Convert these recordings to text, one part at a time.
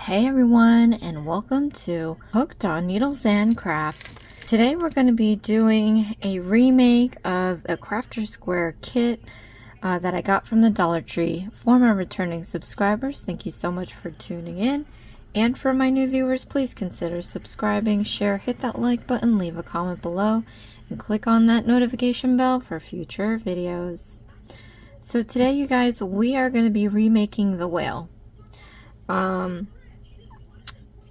Hey everyone, and welcome to Hooked on Needles and Crafts. Today we're going to be doing a remake of a Crafter Square kit that I got from the Dollar Tree. For my returning subscribers, thank you so much for tuning in. And for my new viewers, please consider subscribing, share, hit that like button, leave a comment below, and click on that notification bell for future videos. So today, you guys, we are going to be remaking the whale.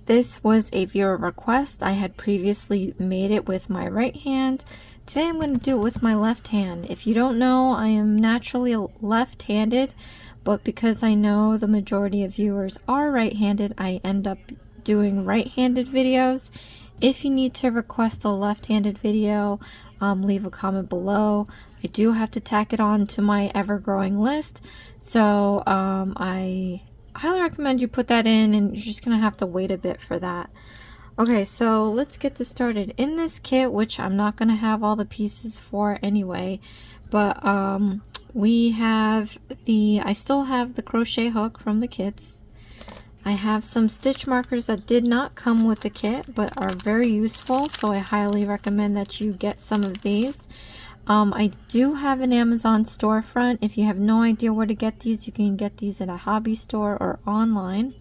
This was a viewer request. I had previously made it with my right hand. Today I'm going to do it with my left hand. If you don't know, I am naturally left-handed, but because I know the majority of viewers are right-handed, I end up doing right-handed videos. If you need to request a left-handed video, leave a comment below. I do have to tack it on to my ever-growing list, so I highly recommend you put that in, and you're just gonna have to wait a bit for that. Okay, so let's get this started. In this kit, which I'm not gonna have all the pieces for anyway, but we have I still have the crochet hook from the kits. I have some stitch markers that did not come with the kit but are very useful, so I highly recommend that you get some of these. I do have an Amazon storefront. If you have no idea where to get these, you can get these at a hobby store or online.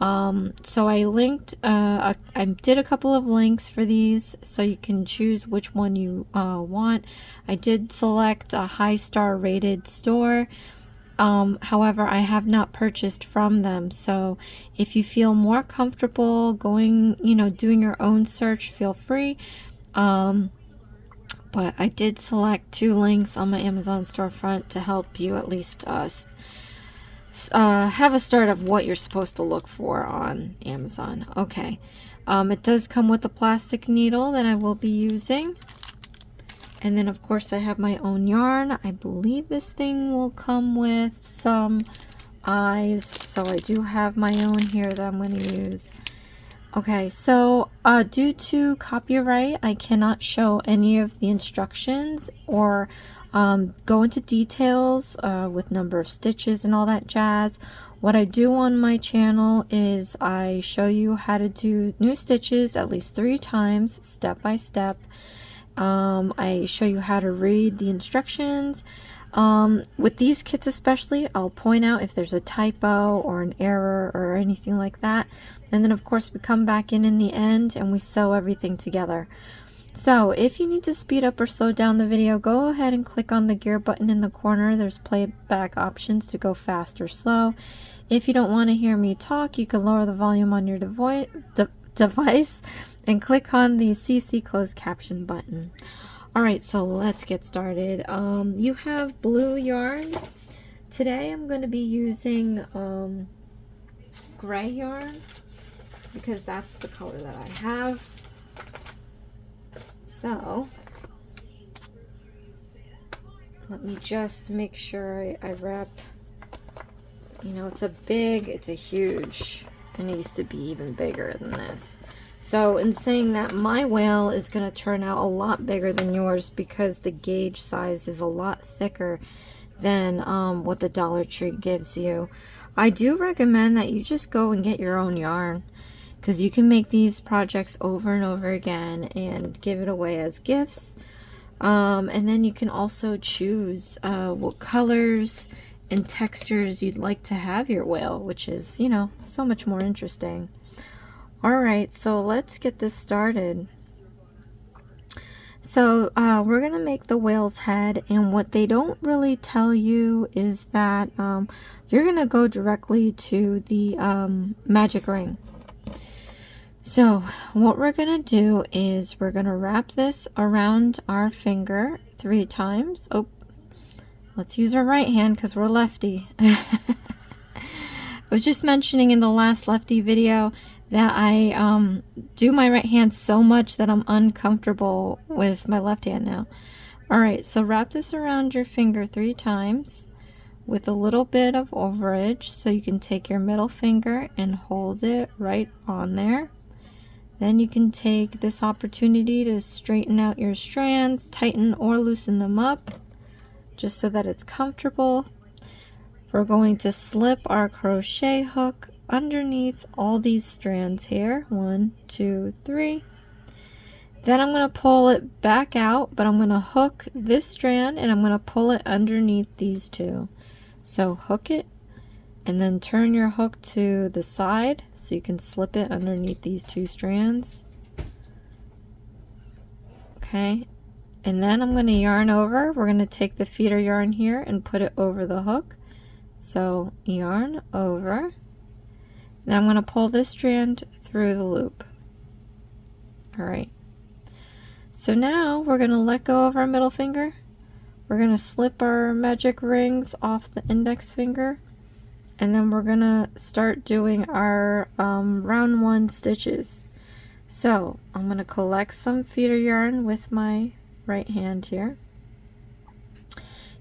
So I linked, I did a couple of links for these so you can choose which one you want. I did select a high star rated store. However, I have not purchased from them. So if you feel more comfortable going, doing your own search, feel free. But I did select 2 links on my Amazon storefront to help you at least have a start of what you're supposed to look for on Amazon. Okay, it does come with a plastic needle that I will be using. And then, of course, I have my own yarn. I believe this thing will come with some eyes. So I do have my own here that I'm going to use. Okay, so due to copyright, I cannot show any of the instructions or go into details with number of stitches and all that jazz. What I do on my channel is I show you how to do new stitches at least 3 times, step by step. I show you how to read the instructions. With these kits especially, I'll point out if there's a typo or an error or anything like that. And then, of course, we come back in the end and we sew everything together. So if you need to speed up or slow down the video, go ahead and click on the gear button in the corner. There's playback options to go fast or slow. If you don't want to hear me talk, you can lower the volume on your device and click on the CC closed caption button. Alright, so let's get started. You have blue yarn. Today I'm going to be using gray yarn because that's the color that I have. So let me just make sure I wrap. It's a huge, and it used to be even bigger than this. So in saying that, my whale is going to turn out a lot bigger than yours because the gauge size is a lot thicker than what the Dollar Tree gives you. I do recommend that you just go and get your own yarn because you can make these projects over and over again and give it away as gifts. And then you can also choose what colors and textures you'd like to have your whale, which is, so much more interesting. Alright, so let's get this started. So we're going to make the whale's head, and what they don't really tell you is that you're going to go directly to the magic ring. So what we're going to do is we're going to wrap this around our finger 3 times. Oh, let's use our right hand because we're lefty. I was just mentioning in the last lefty video that I do my right hand so much that I'm uncomfortable with my left hand now. Alright, so wrap this around your finger 3 times with a little bit of overage, so you can take your middle finger and hold it right on there. Then you can take this opportunity to straighten out your strands, tighten or loosen them up, just so that it's comfortable. We're going to slip our crochet hook underneath all these strands here. 1, 2, 3. Then I'm going to pull it back out, but I'm going to hook this strand and I'm going to pull it underneath these two. So hook it and then turn your hook to the side so you can slip it underneath these two strands. Okay, and then I'm going to yarn over. We're going to take the feeder yarn here and put it over the hook. So yarn over. Then I'm going to pull this strand through the loop. All right. So now we're going to let go of our middle finger. We're going to slip our magic rings off the index finger. And then we're going to start doing our round 1 stitches. So I'm going to collect some feeder yarn with my right hand here.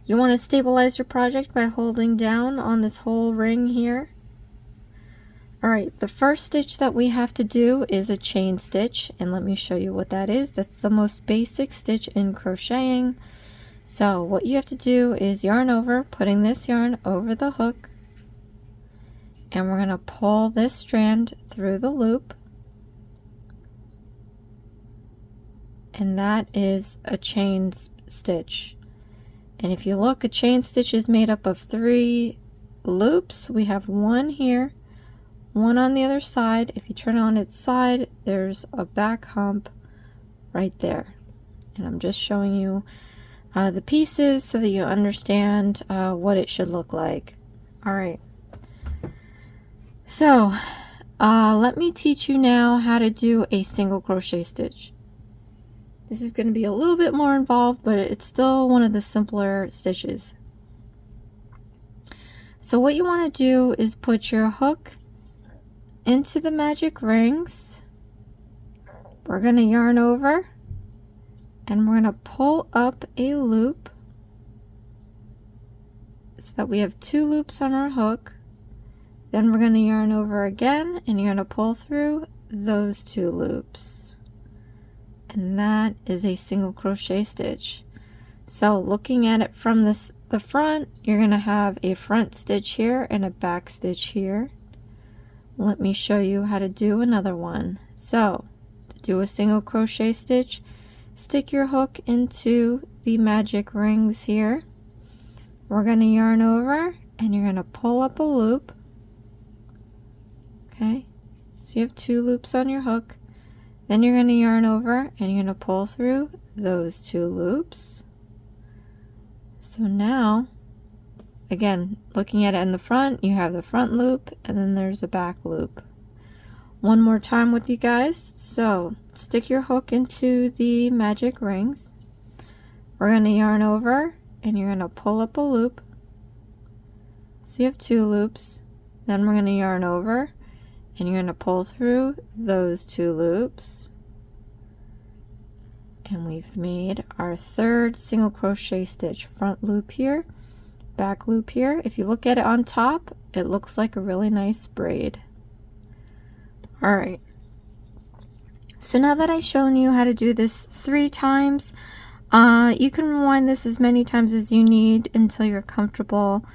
You want to stabilize your project by holding down on this whole ring here. Alright, the first stitch that we have to do is a chain stitch, and let me show you what that is. That's the most basic stitch in crocheting. So what you have to do is yarn over, putting this yarn over the hook, and we're going to pull this strand through the loop, and that is a chain stitch. And if you look, a chain stitch is made up of 3 loops. We have 1 here, 1 on the other side. If you turn on its side, there's a back hump right there. And I'm just showing you the pieces so that you understand what it should look like. All right. So let me teach you now how to do a single crochet stitch. This is going to be a little bit more involved, but it's still one of the simpler stitches. So what you want to do is put your hook into the magic rings. We're going to yarn over and we're going to pull up a loop so that we have 2 loops on our hook. Then we're going to yarn over again and you're going to pull through those 2 loops. And that is a single crochet stitch. So looking at it from the front, you're going to have a front stitch here and a back stitch here. Let me show you how to do another one. So to do a single crochet stitch, stick your hook into the magic rings here. We're going to yarn over and you're going to pull up a loop. Okay, so you have 2 loops on your hook. Then you're going to yarn over and you're going to pull through those 2 loops. So now, again, looking at it in the front, you have the front loop and then there's a back loop. One more time with you guys. So stick your hook into the magic rings. We're going to yarn over and you're going to pull up a loop. So you have 2 loops. Then we're going to yarn over and you're going to pull through those 2 loops. And we've made our 3rd single crochet stitch. Front loop here, back loop here. If you look at it on top, it looks like a really nice braid. Alright, so now that I've shown you how to do this 3 times, you can rewind this as many times as you need until you're comfortable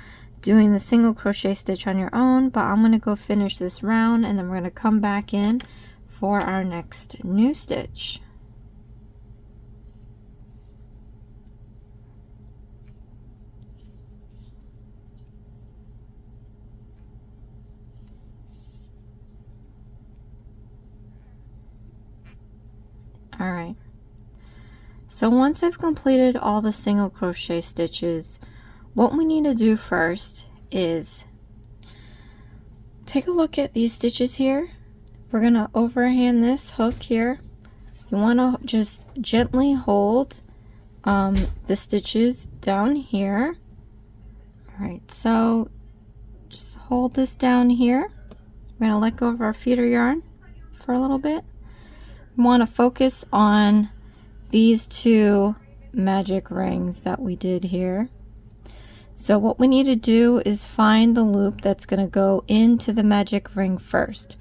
doing the single crochet stitch on your own, but I'm going to go finish this round and then we're going to come back in for our next new stitch. Alright, so once I've completed all the single crochet stitches, what we need to do first is take a look at these stitches here. We're going to overhand this hook here. You want to just gently hold the stitches down here. Alright, so just hold this down here. We're going to let go of our feeder yarn for a little bit. We want to focus on these 2 magic rings that we did here. So what we need to do is find the loop that's going to go into the magic ring first.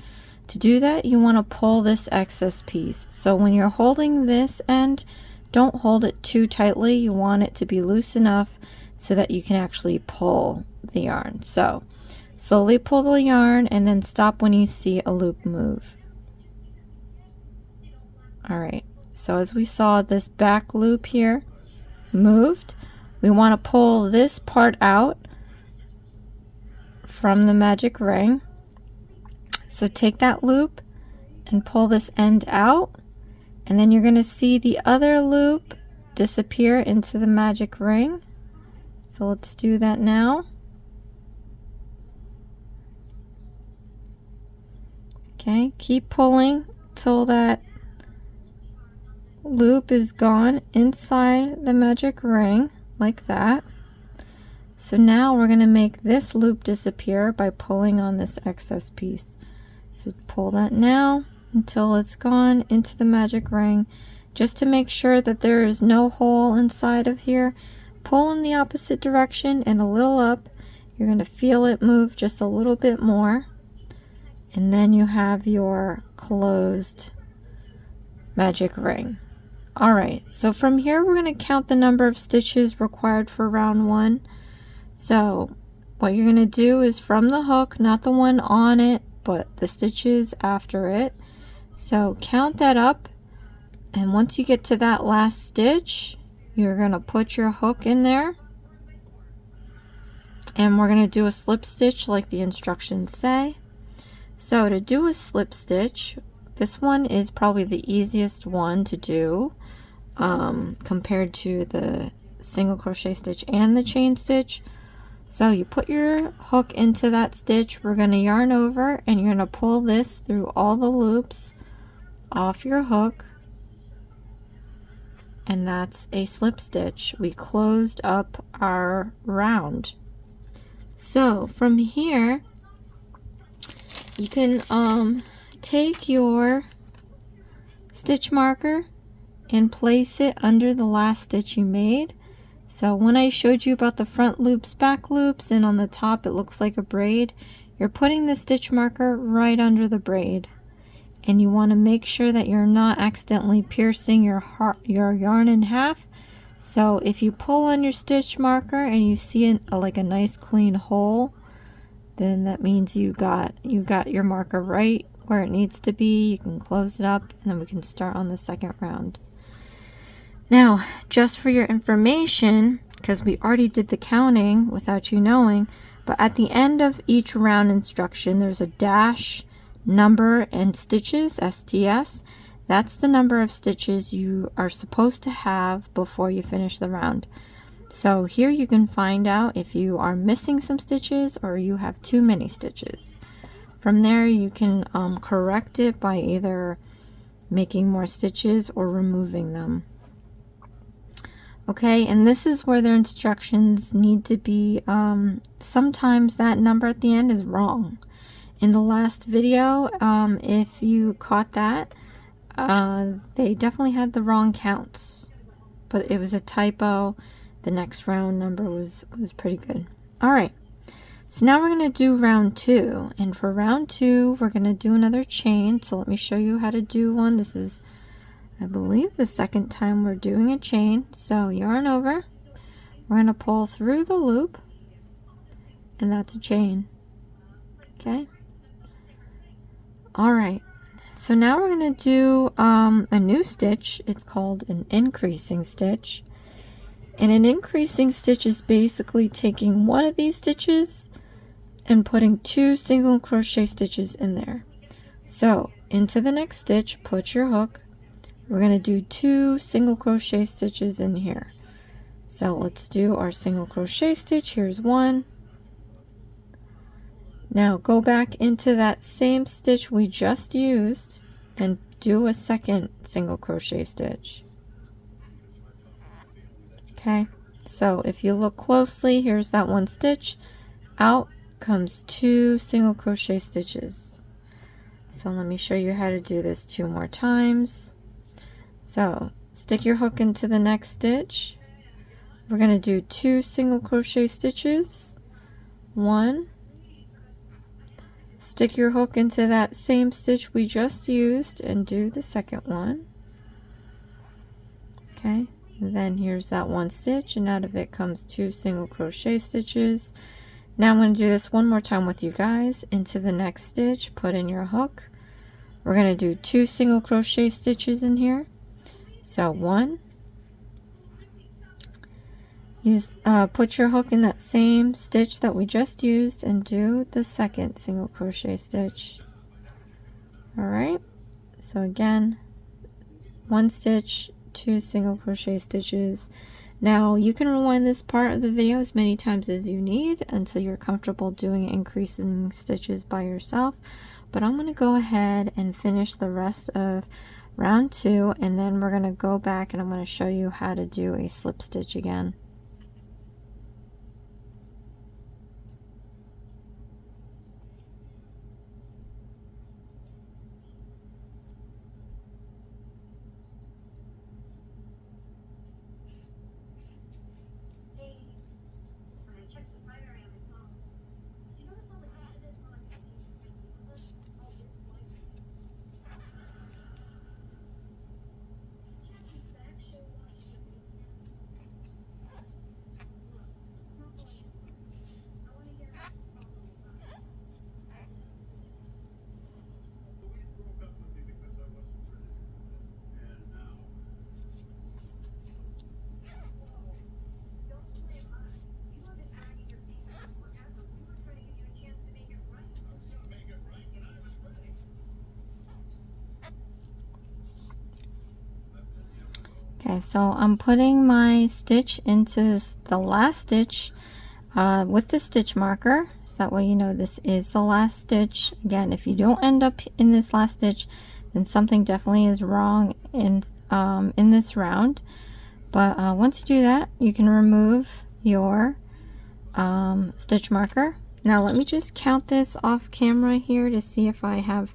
To do that, you want to pull this excess piece. So when you're holding this end, don't hold it too tightly. You want it to be loose enough so that you can actually pull the yarn. So Slowly pull the yarn and then stop when you see a loop move. Alright, so as we saw, this back loop here moved. We want to pull this part out from the magic ring. So take that loop and pull this end out, and then you're going to see the other loop disappear into the magic ring. So let's do that now. Okay, keep pulling till that loop is gone inside the magic ring, like that. So now we're going to make this loop disappear by pulling on this excess piece. So pull that now until it's gone into the magic ring. Just to make sure that there is no hole inside of here, pull in the opposite direction and a little up. You're going to feel it move just a little bit more. And then you have your closed magic ring. Alright, so from here we're going to count the number of stitches required for round 1. So what you're going to do is from the hook, not the one on it, but the stitches after it. So count that up, and once you get to that last stitch, you're going to put your hook in there. And we're going to do a slip stitch like the instructions say. So to do a slip stitch, this one is probably the easiest one to do compared to the single crochet stitch and the chain stitch. So you put your hook into that stitch, we're going to yarn over, and you're going to pull this through all the loops off your hook, and that's a slip stitch. We closed up our round. So from here you can take your stitch marker and place it under the last stitch you made. So when I showed you about the front loops, back loops, and on the top it looks like a braid, you're putting the stitch marker right under the braid. And you want to make sure that you're not accidentally piercing your yarn in half. So if you pull on your stitch marker and you see like a nice clean hole, then that means you got your marker right where it needs to be. You can close it up, and then we can start on the second round. Now, just for your information, because we already did the counting without you knowing, but at the end of each round instruction, there's a dash, number, and stitches, STS. That's the number of stitches you are supposed to have before you finish the round. So here you can find out if you are missing some stitches or you have too many stitches. From there you can correct it by either making more stitches or removing them. Okay, and this is where their instructions need to be, sometimes that number at the end is wrong. In the last video, if you caught that, they definitely had the wrong counts, but it was a typo. The next round number was pretty good. Alright, so now we're going to do round 2, and for round 2 we're going to do another chain. So let me show you how to do one. This is, I believe, the second time we're doing a chain. So yarn over, we're going to pull through the loop, and that's a chain. Okay. Alright, so now we're going to do a new stitch. It's called an increasing stitch. And an increasing stitch is basically taking one of these stitches and putting 2 single crochet stitches in there. So into the next stitch, put your hook. We're going to do 2 single crochet stitches in here. So let's do our single crochet stitch. Here's one. Now go back into that same stitch we just used and do a second single crochet stitch. Okay, so if you look closely, here's that one stitch. Out comes 2 single crochet stitches. So let me show you how to do this 2 more times. So stick your hook into the next stitch. We're going to do 2 single crochet stitches. 1. Stick your hook into that same stitch we just used and do the second one. Okay. And then here's that one stitch, and out of it comes 2 single crochet stitches. Now I'm going to do this one more time with you guys. Into the next stitch, put in your hook. We're going to do 2 single crochet stitches in here. So 1, put your hook in that same stitch that we just used and do the second single crochet stitch. Alright, so again, 1 stitch, 2 single crochet stitches. Now you can rewind this part of the video as many times as you need until you're comfortable doing increasing stitches by yourself, but I'm going to go ahead and finish the rest of round 2, and then we're going to go back and I'm going to show you how to do a slip stitch again. Okay, so I'm putting my stitch into the last stitch with the stitch marker, so that way you know this is the last stitch. Again, if you don't end up in this last stitch, then something definitely is wrong in this round. But once you do that, you can remove your stitch marker. Now let me just count this off camera here to see if I have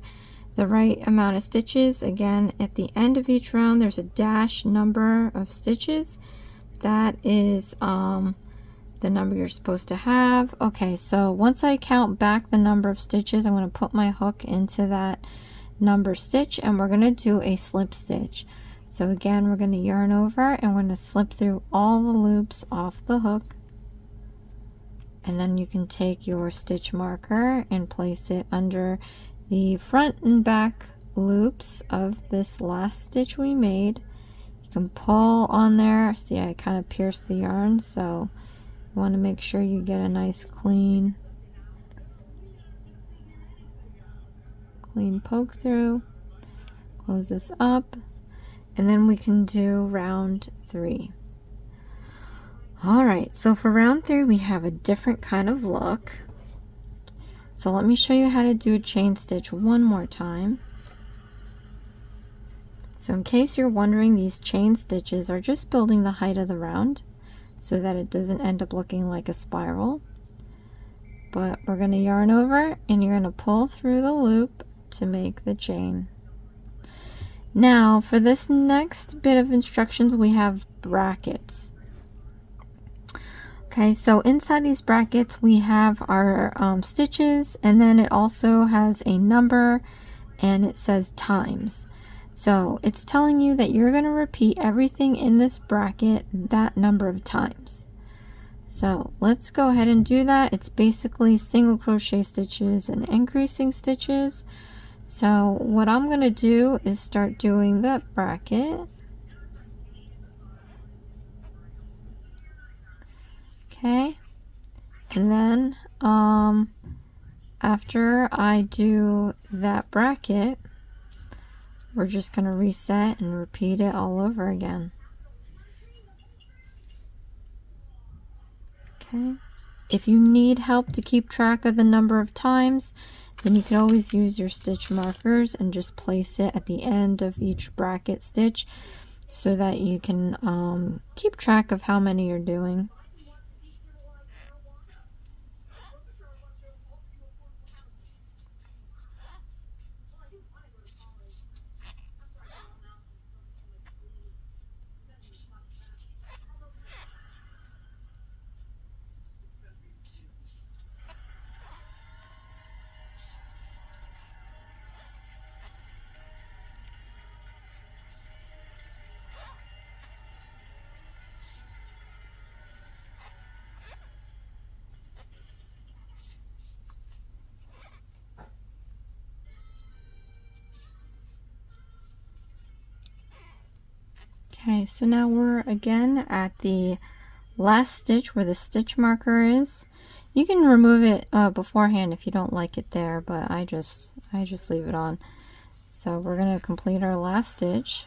the right amount of stitches. Again, at the end of each round there's a dash number of stitches. That is the number you're supposed to have. Okay, so once I count back the number of stitches, I'm going to put my hook into that number stitch and we're going to do a slip stitch. So again, we're going to yarn over and we're going to slip through all the loops off the hook, and then you can take your stitch marker and place it under the front and back loops of this last stitch we made. You can pull on there. See, I kind of pierced the yarn, so you want to make sure you get a nice clean poke through. Close this up, and then we can do round 3. Alright, so for round 3 we have a different kind of look. So let me show you how to do a chain stitch one more time. So in case you're wondering, these chain stitches are just building the height of the round so that it doesn't end up looking like a spiral. But we're going to yarn over and you're going to pull through the loop to make the chain. Now for this next bit of instructions we have brackets. Okay, so inside these brackets we have our stitches, and then it also has a number and it says times. So it's telling you that you're going to repeat everything in this bracket that number of times. So let's go ahead and do that. It's basically single crochet stitches and increasing stitches. So what I'm going to do is start doing that bracket. Okay, and then after I do that bracket, we're just going to reset and repeat it all over again. Okay, if you need help to keep track of the number of times, then you can always use your stitch markers and just place it at the end of each bracket stitch so that you can keep track of how many you're doing. Okay, so now we're again at the last stitch where the stitch marker is. You can remove it beforehand if you don't like it there, but I just leave it on. So we're going to complete our last stitch.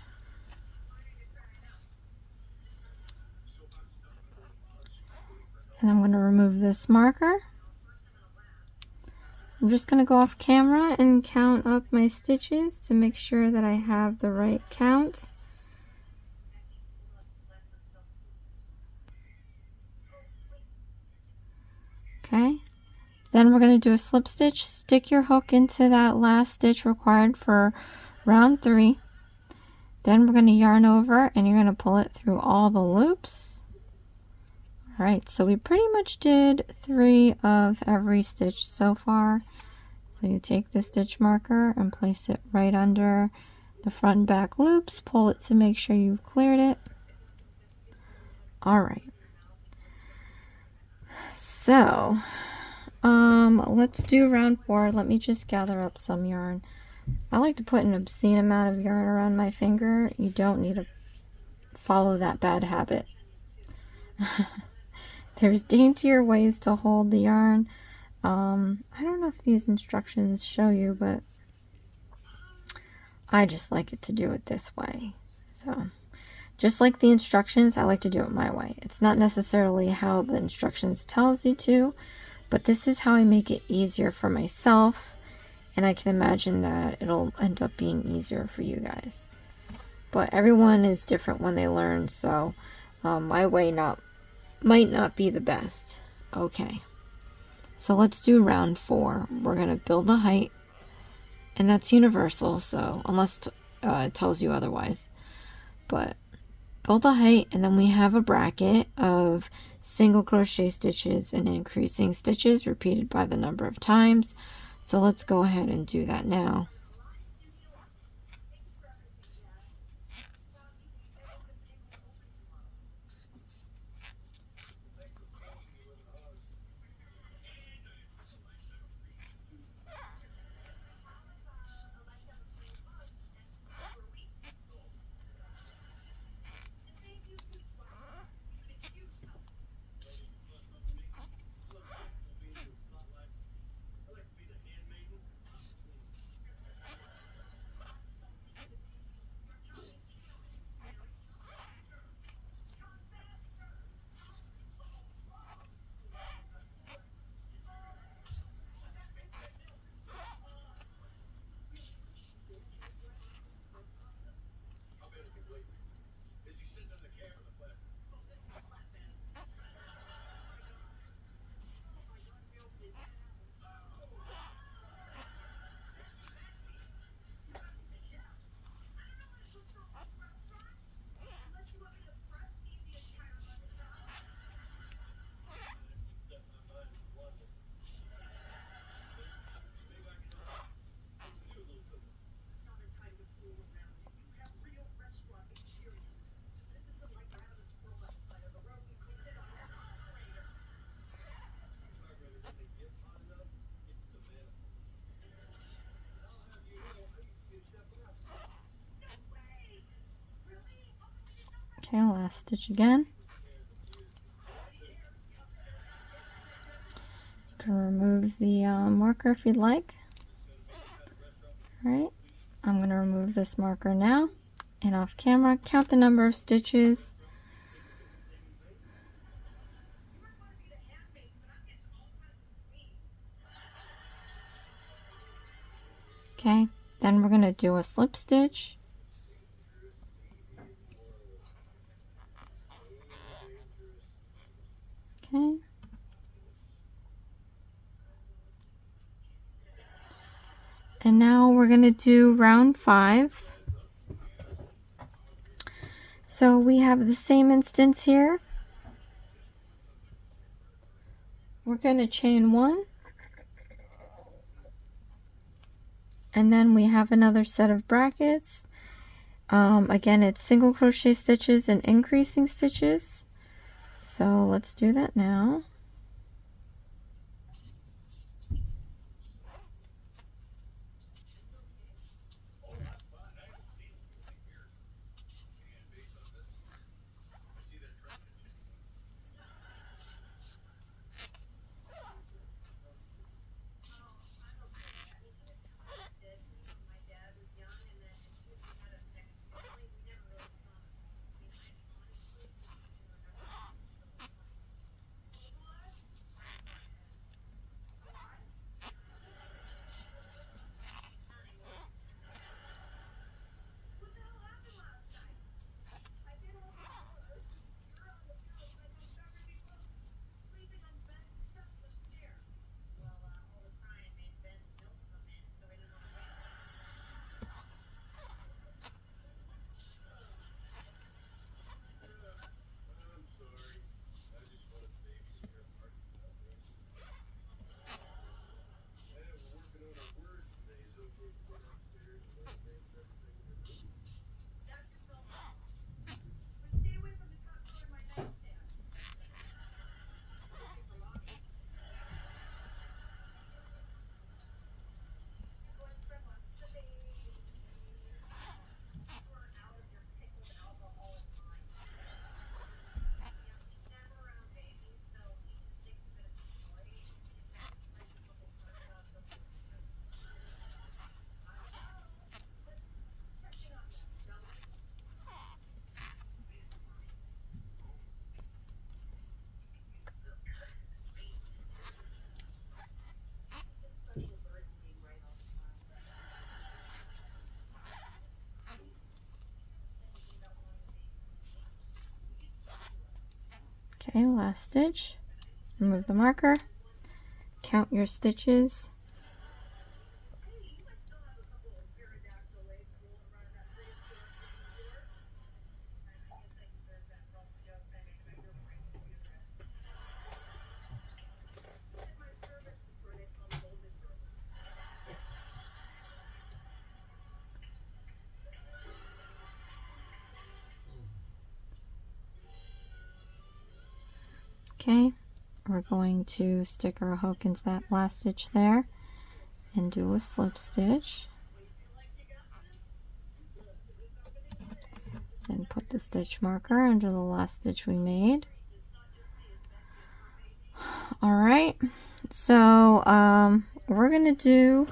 And I'm going to remove this marker. I'm just going to go off camera and count up my stitches to make sure that I have the right counts. Okay. Then we're going to do a slip stitch. Stick your hook into that last stitch required for round 3. Then we're going to yarn over and you're going to pull it through all the loops. Alright, so we pretty much did 3 of every stitch so far. So you take the stitch marker and place it right under the front and back loops. Pull it to make sure you've cleared it. Alright. So, let's do round 4. Let me just gather up some yarn. I like to put an obscene amount of yarn around my finger. You don't need to follow that bad habit. There's daintier ways to hold the yarn. I don't know if these instructions show you, but I just like it to do it this way. So, just like the instructions, I like to do it my way. It's not necessarily how the instructions tells you to, but this is how I make it easier for myself, and I can imagine that it'll end up being easier for you guys. But everyone is different when they learn, so my way might not be the best. Okay, so let's do round 4. We're going to build the height, and that's universal, so unless it tells you otherwise. But build the height, and then we have a bracket of single crochet stitches and increasing stitches repeated by the number of times. So let's go ahead and do that now. Okay, last stitch again. You can remove the marker if you'd like. Alright, I'm going to remove this marker now, and off camera, count the number of stitches. Okay, then we're going to do a slip stitch. Okay. And now we're going to do round 5. So we have the same instance here. We're going to chain 1. And then we have another set of brackets. Again, it's single crochet stitches and increasing stitches. So let's do that now. Okay, last stitch. Remove the marker. Count your stitches. Okay, we're going to stick our hook into that last stitch there and do a slip stitch. Then put the stitch marker under the last stitch we made. Alright, so we're going to do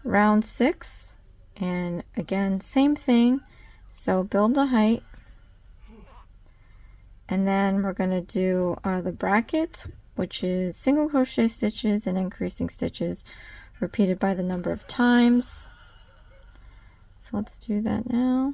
round 6, and again, same thing. So build the height, and then we're going to do the brackets, which is single crochet stitches and increasing stitches repeated by the number of times. So let's do that now.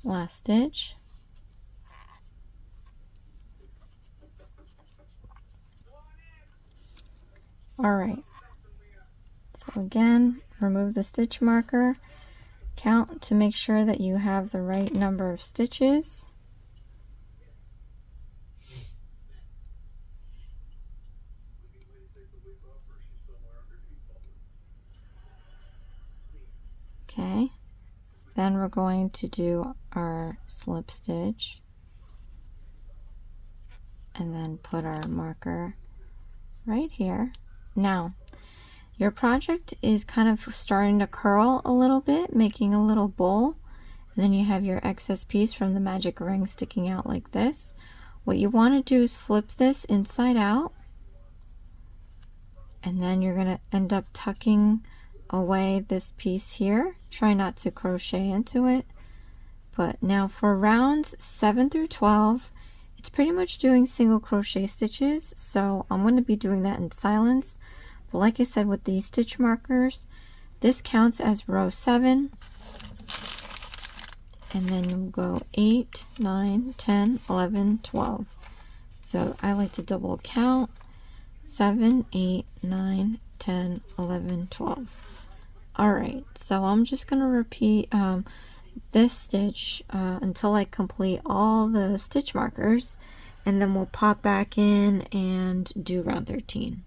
Last stitch. Alright, so again, remove the stitch marker, count to make sure that you have the right number of stitches. Okay, then we're going to do our slip stitch and then put our marker right here. Now, your project is kind of starting to curl a little bit, making a little bowl, and then you have your excess piece from the magic ring sticking out like this. What you want to do is flip this inside out, and then you're going to end up tucking away this piece here. Try not to crochet into it. But now for rounds 7 through 12, it's pretty much doing single crochet stitches, so I'm going to be doing that in silence. But like I said, with these stitch markers, this counts as row 7, and then you'll go 8, 9, 10, 11, 12. So I like to double count: 7, 8, 9, 10, 11, 12. Alright, so I'm just going to repeat this stitch until I complete all the stitch markers, and then we'll pop back in and do round 13.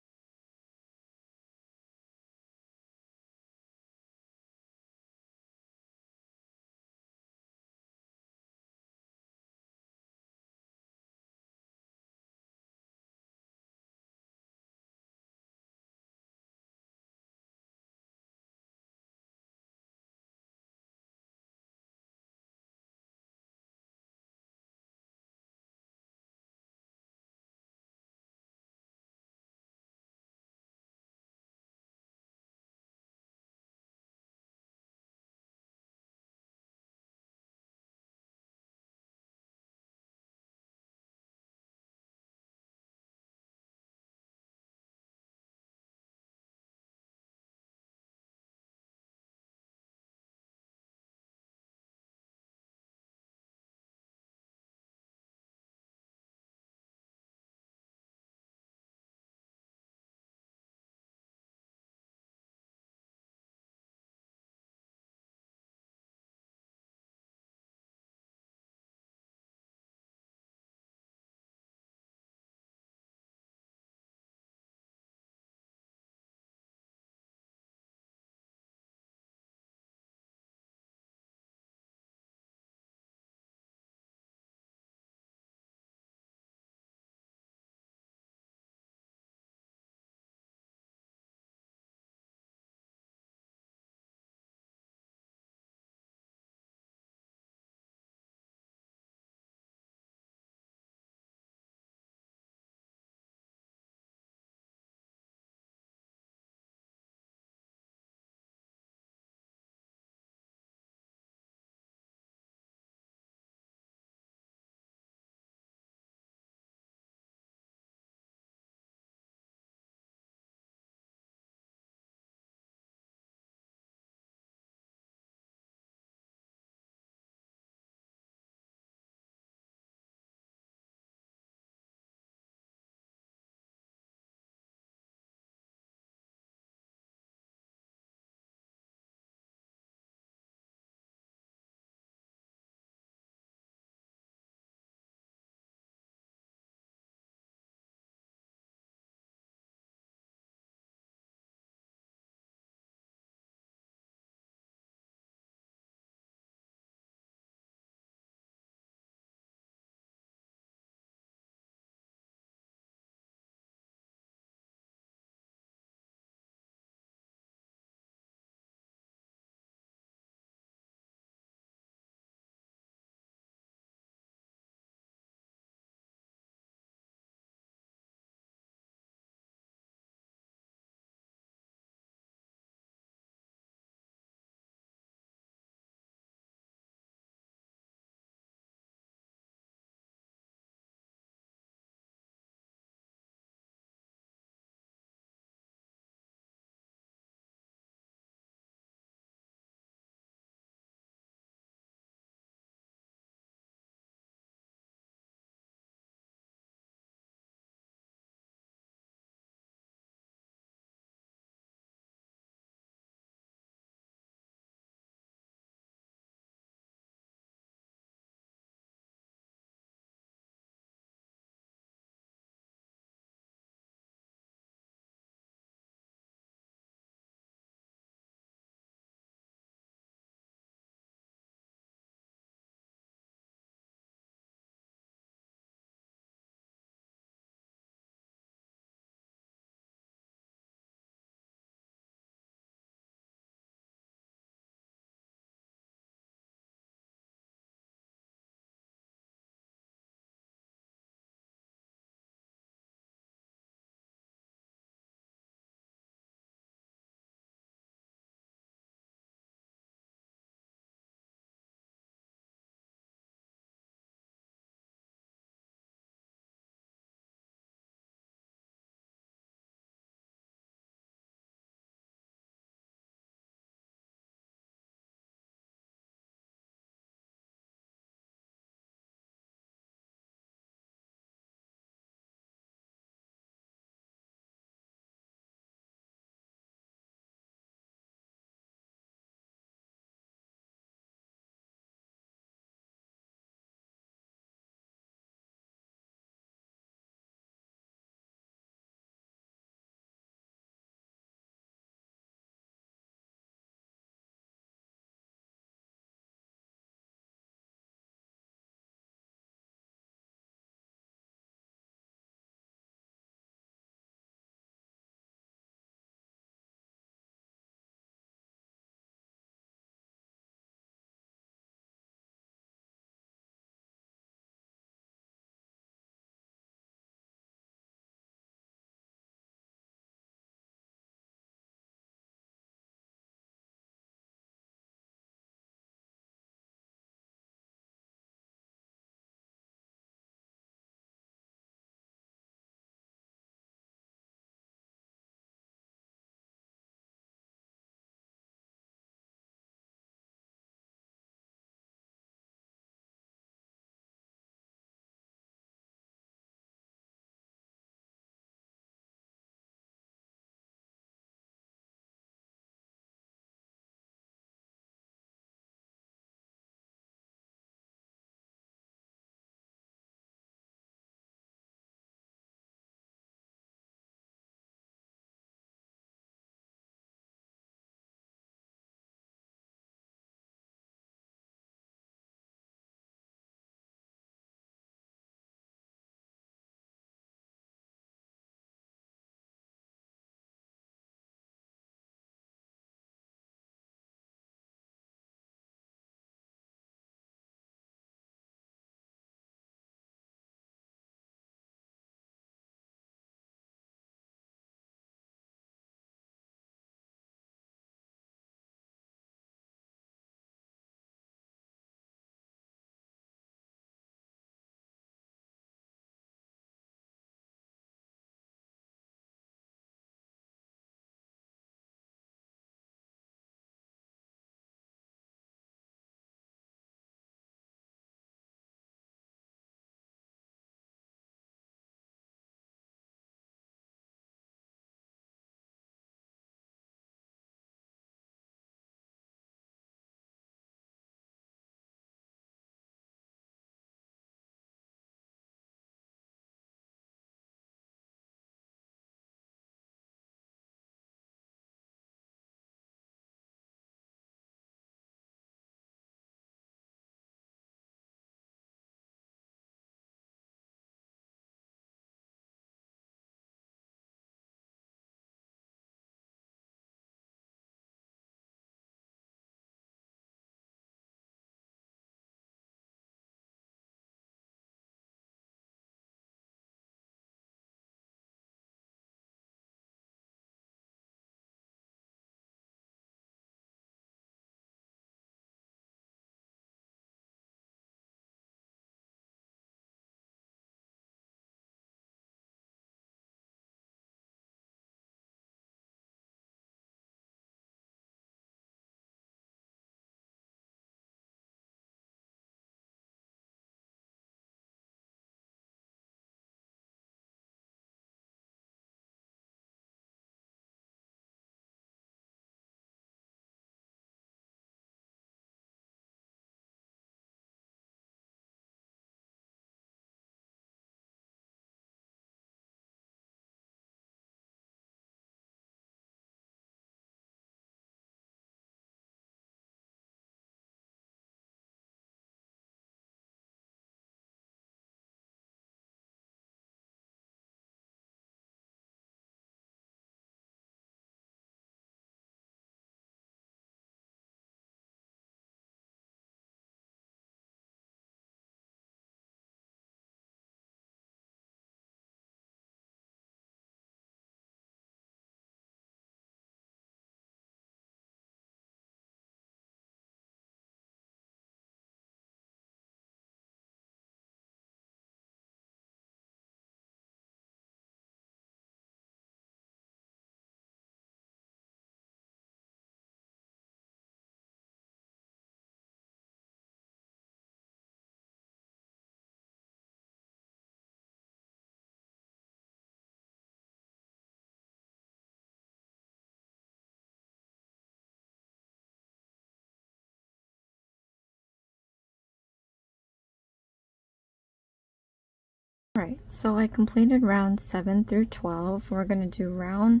Alright, so I completed round 7 through 12. We're going to do round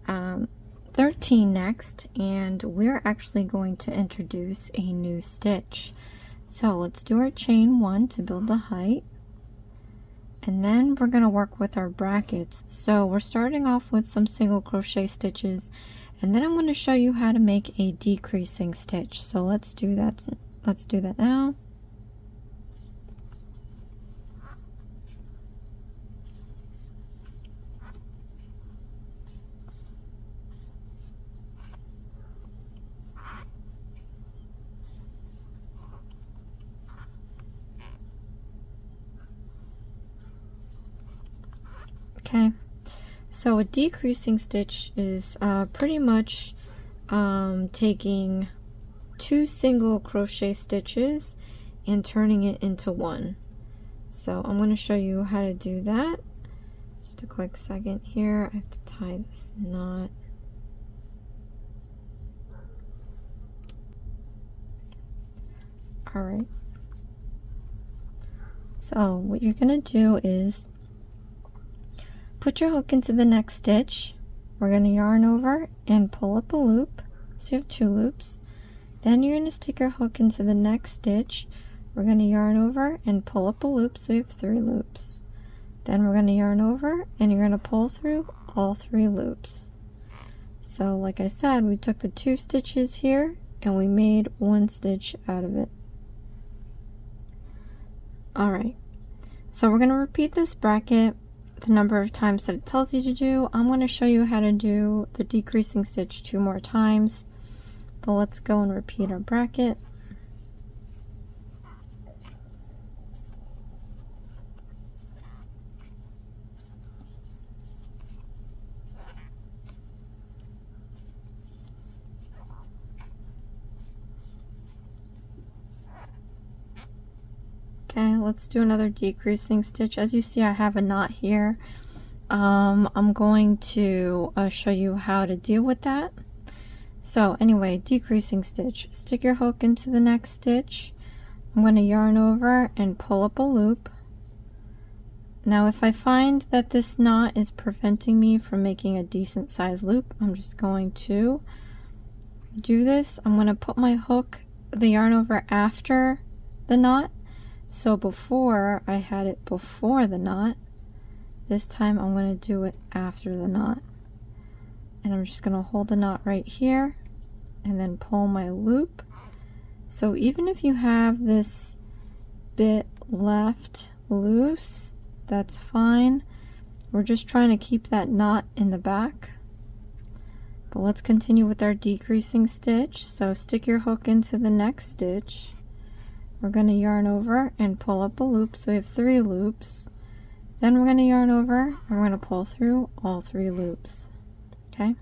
13 next, and we're actually going to introduce a new stitch. So let's do our chain 1 to build the height, and then we're going to work with our brackets. So we're starting off with some single crochet stitches, and then I'm going to show you how to make a decreasing stitch. So let's do that. Let's do that now. Okay, so a decreasing stitch is pretty much taking 2 single crochet stitches and turning it into 1. So I'm going to show you how to do that. Just a quick second here. I have to tie this knot. Alright. So what you're going to do is put your hook into the next stitch. We're going to yarn over and pull up a loop, so you have 2 loops. Then you're going to stick your hook into the next stitch. We're going to yarn over and pull up a loop, so you have 3 loops. Then we're going to yarn over and you're going to pull through all 3 loops. So like I said, we took the 2 stitches here and we made 1 stitch out of it. Alright, so we're going to repeat this bracket the number of times that it tells you to do. I'm going to show you how to do the decreasing stitch 2 more times, but let's go and repeat our bracket. Okay, let's do another decreasing stitch. As you see, I have a knot here. I'm going to show you how to deal with that. So anyway, decreasing stitch. Stick your hook into the next stitch. I'm going to yarn over and pull up a loop. Now if I find that this knot is preventing me from making a decent size loop, I'm just going to do this. I'm going to put my hook, the yarn over after the knot. So before I had it before the knot, this time I'm going to do it after the knot. And I'm just going to hold the knot right here and then pull my loop. So even if you have this bit left loose, that's fine. We're just trying to keep that knot in the back. But let's continue with our decreasing stitch. So stick your hook into the next stitch. We're going to yarn over and pull up a loop, so we have 3 loops. Then we're going to yarn over and we're going to pull through all 3 loops. Okay.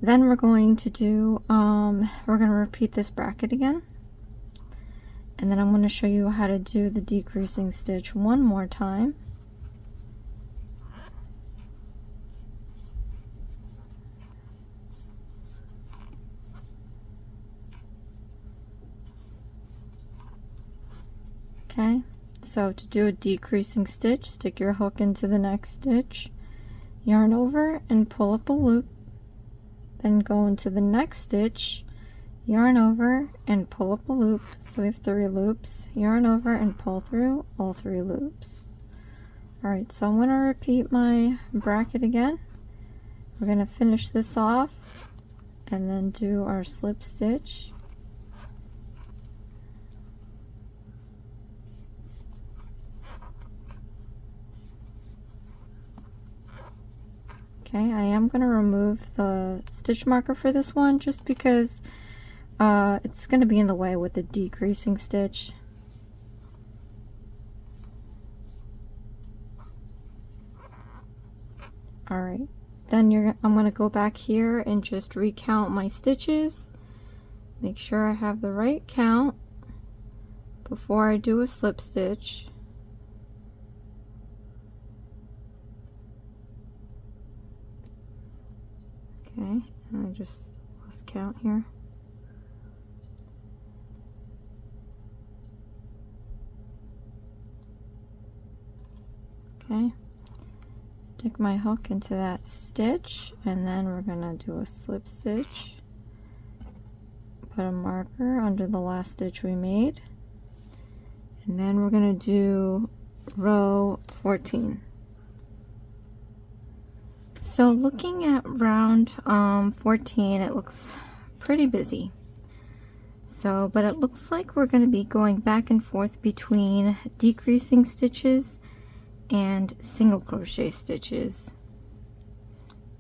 Then we're going to do, we're going to repeat this bracket again. And then I'm going to show you how to do the decreasing stitch 1 more time. Okay, so to do a decreasing stitch, stick your hook into the next stitch, yarn over and pull up a loop, then go into the next stitch, yarn over and pull up a loop, so we have 3 loops, yarn over and pull through all 3 loops. Alright, so I'm going to repeat my bracket again. We're going to finish this off and then do our slip stitch. Okay, I am going to remove the stitch marker for this one just because it's going to be in the way with the decreasing stitch. Alright, then I'm going to go back here and just recount my stitches. Make sure I have the right count before I do a slip stitch. Okay, and I just lost count here. Okay, stick my hook into that stitch, and then we're gonna do a slip stitch. Put a marker under the last stitch we made, and then we're gonna do row 14. So looking at round 14, it looks pretty busy. So, but it looks like we're going to be going back and forth between decreasing stitches and single crochet stitches.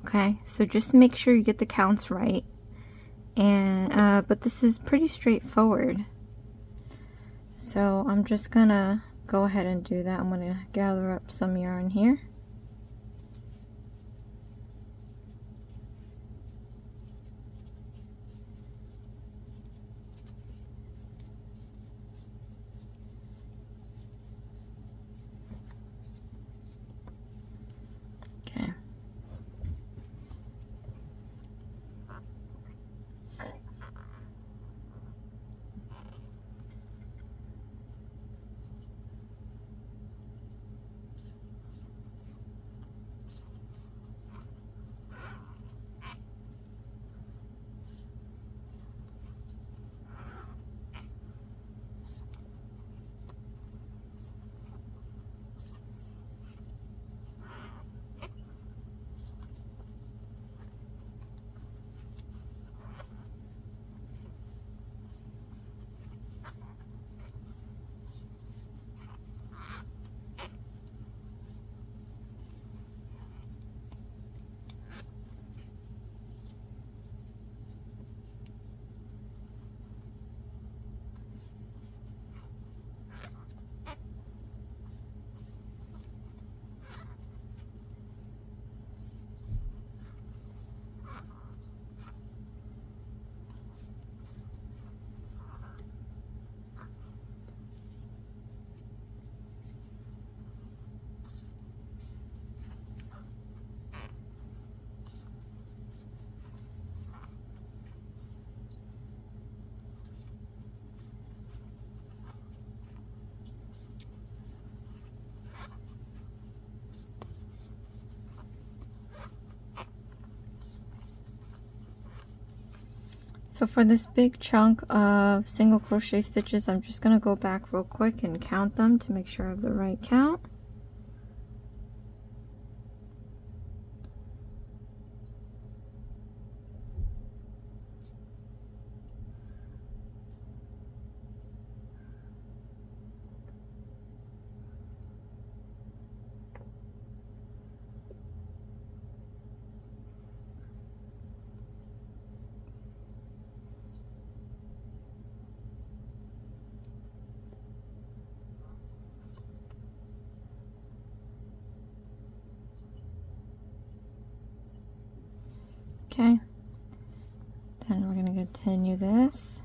Okay, so just make sure you get the counts right. And but this is pretty straightforward. So I'm just gonna go ahead and do that. I'm gonna gather up some yarn here. Okay. So for this big chunk of single crochet stitches, I'm just going to go back real quick and count them to make sure I have the right count. Okay, then we're going to continue this.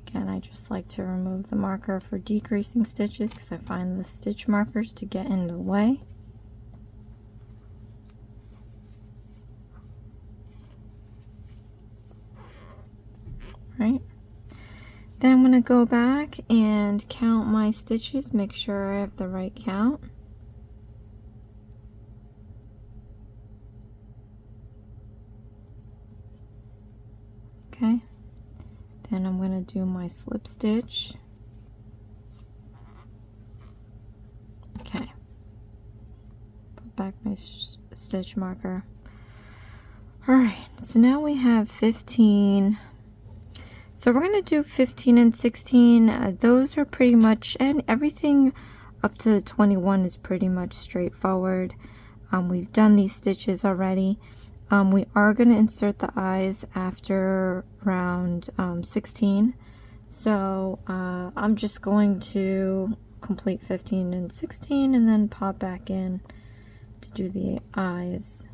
Again, I just like to remove the marker for decreasing stitches because I find the stitch markers to get in the way. Right. Then I'm going to go back and count my stitches, make sure I have the right count. Okay. Then I'm going to do my slip stitch. Okay. Put back my stitch marker. Alright, so now we have 15. So we're going to do 15 and 16. Those are pretty much, and everything up to 21 is pretty much straightforward. We've done these stitches already. We are going to insert the eyes after round 16. So I'm just going to complete 15 and 16 and then pop back in to do the eyes.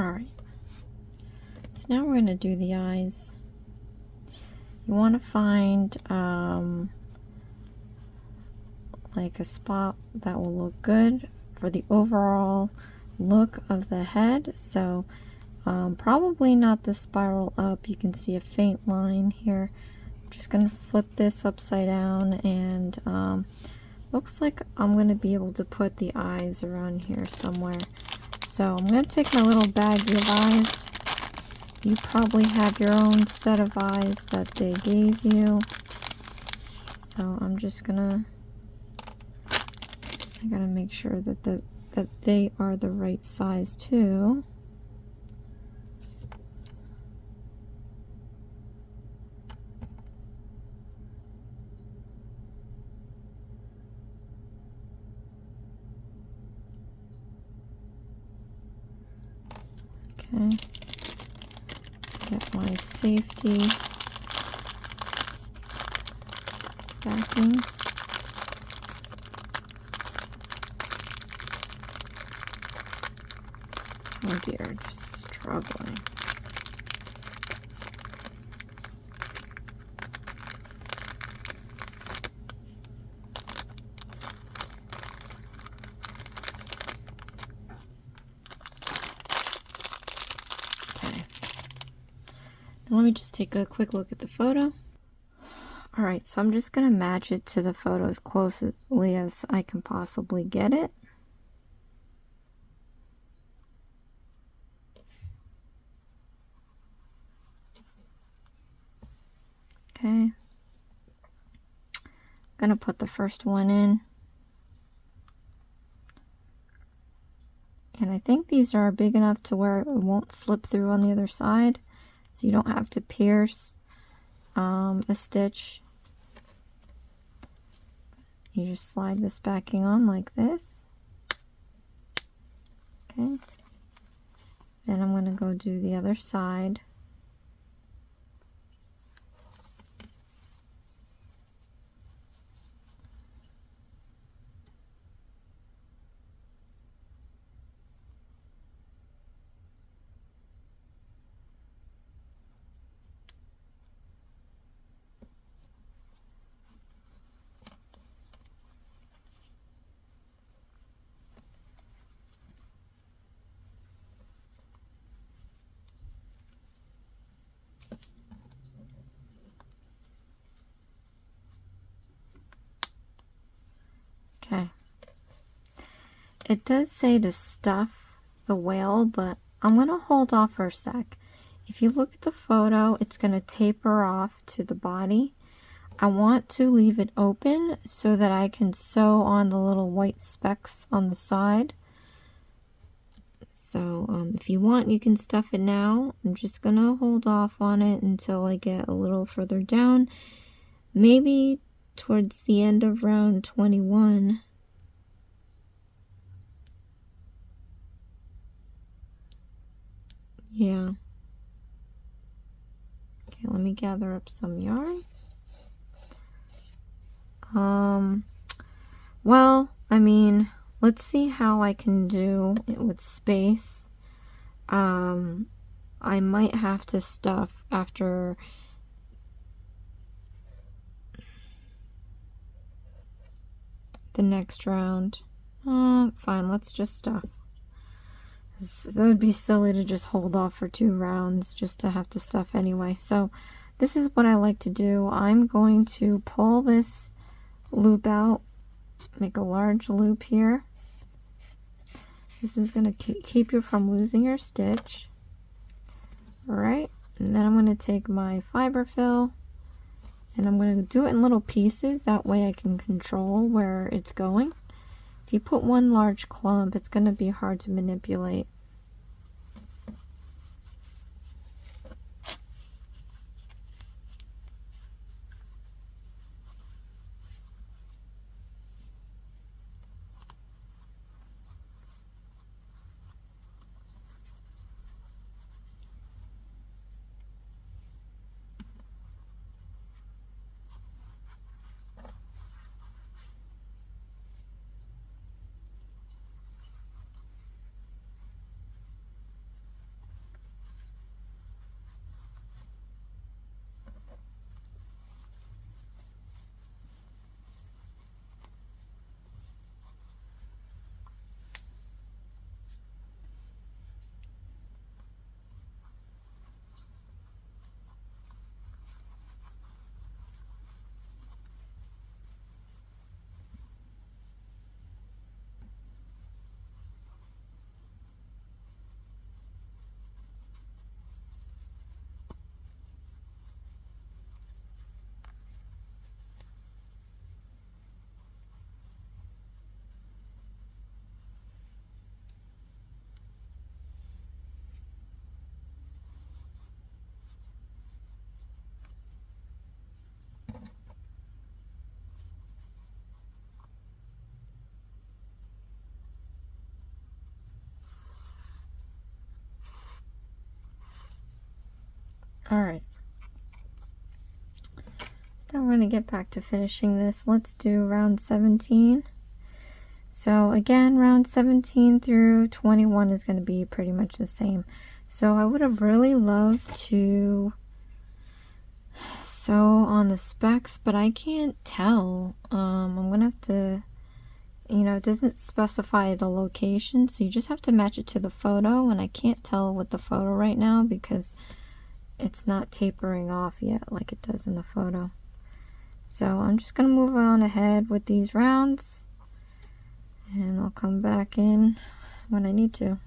Alright, so now we're going to do the eyes. You want to find like a spot that will look good for the overall look of the head. So probably not the spiral up. You can see a faint line here. I'm just going to flip this upside down, and looks like I'm going to be able to put the eyes around here somewhere. So I'm going to take my little baggie of eyes. You probably have your own set of eyes that they gave you. So I'm just gonna, I gotta make sure that that they are the right size too. Okay. Get my safety backing. Oh dear, just struggling. Let me just take a quick look at the photo. Alright, so I'm just going to match it to the photo as closely as I can possibly get it. Okay. I'm going to put the first one in. And I think these are big enough to where it won't slip through on the other side. So you don't have to pierce a stitch. You just slide this backing on like this. Okay. Then I'm going to go do the other side. Okay. It does say to stuff the whale, but I'm going to hold off for a sec. If you look at the photo, it's going to taper off to the body. I want to leave it open so that I can sew on the little white specks on the side. So if you want, you can stuff it now. I'm just going to hold off on it until I get a little further down. Maybe towards the end of round 21. Yeah. Okay, let me gather up some yarn. Well, I mean, let's see how I can do it with space. I might have to stuff after the next round. Fine, let's just stuff. It would be silly to just hold off for 2 rounds just to have to stuff anyway. So this is what I like to do. I'm going to pull this loop out, make a large loop here. This is going to keep you from losing your stitch. Alright, and then I'm going to take my fiber fill and I'm going to do it in little pieces. That way I can control where it's going. If you put one large clump, it's going to be hard to manipulate. going to get back to finishing this. Let's do round 17. So again, round 17 through 21 is going to be pretty much the same. So I would have really loved to sew on the specs, but I can't tell. I'm going to have to, you know, it doesn't specify the location, so you just have to match it to the photo, and I can't tell with the photo right now because it's not tapering off yet like it does in the photo. So I'm just going to move on ahead with these rounds, and I'll come back in when I need to.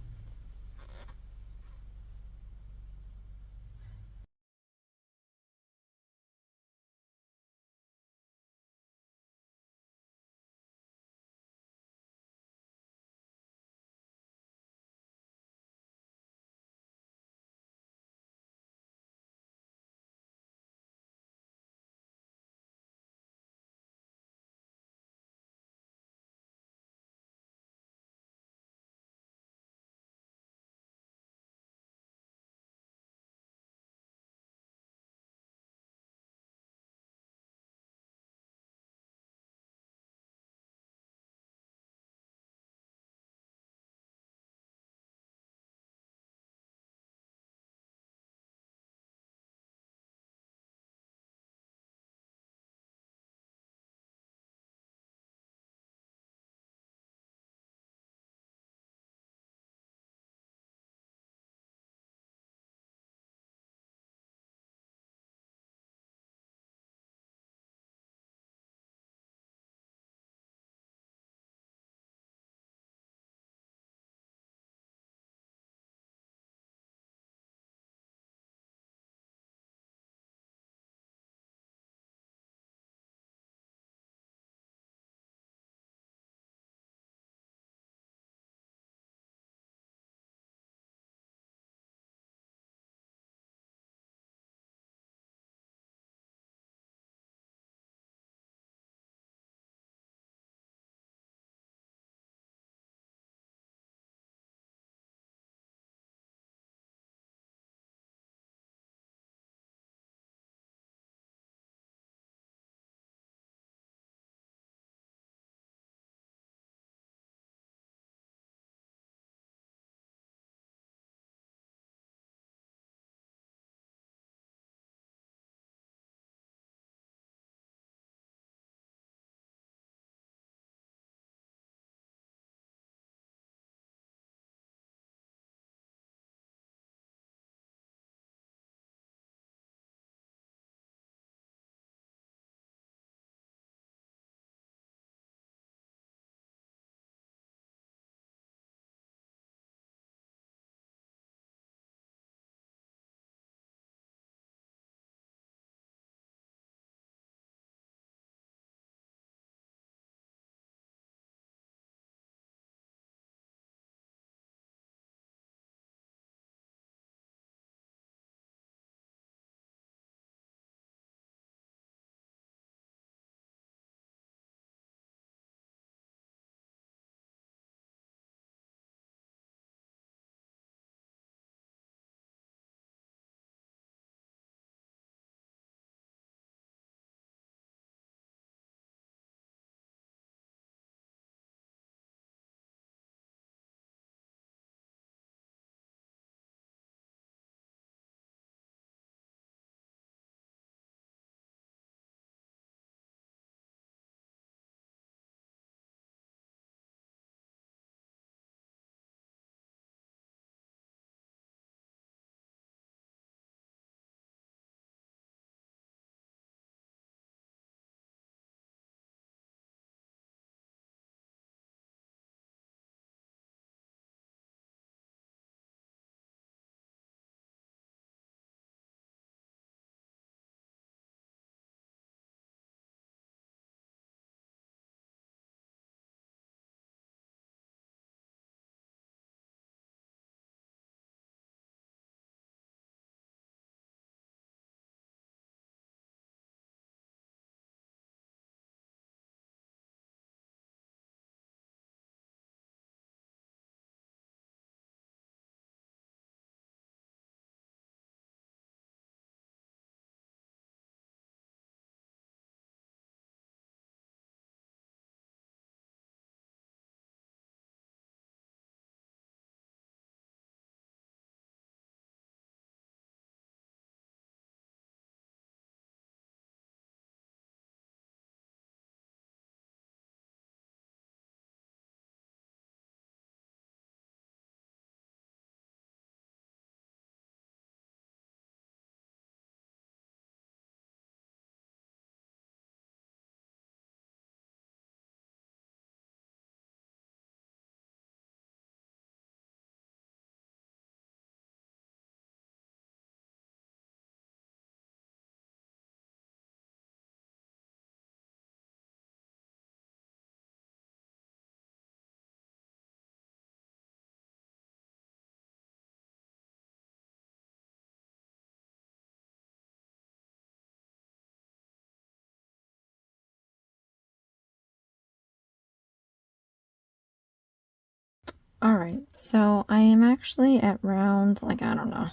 Alright, so I am actually at round, like, I don't know.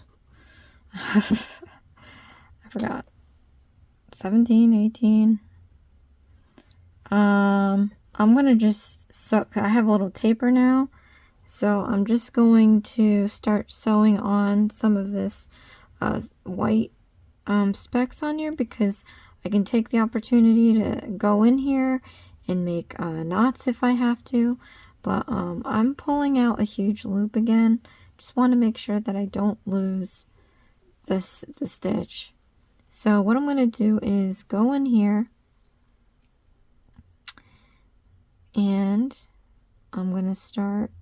I forgot. 17, 18. I'm gonna just sew. I have a little taper now, so I'm just going to start sewing on some of this white specks on here, because I can take the opportunity to go in here and make knots if I have to. But I'm pulling out a huge loop again. Just want to make sure that I don't lose the stitch. So what I'm going to do is go in here, and I'm going to start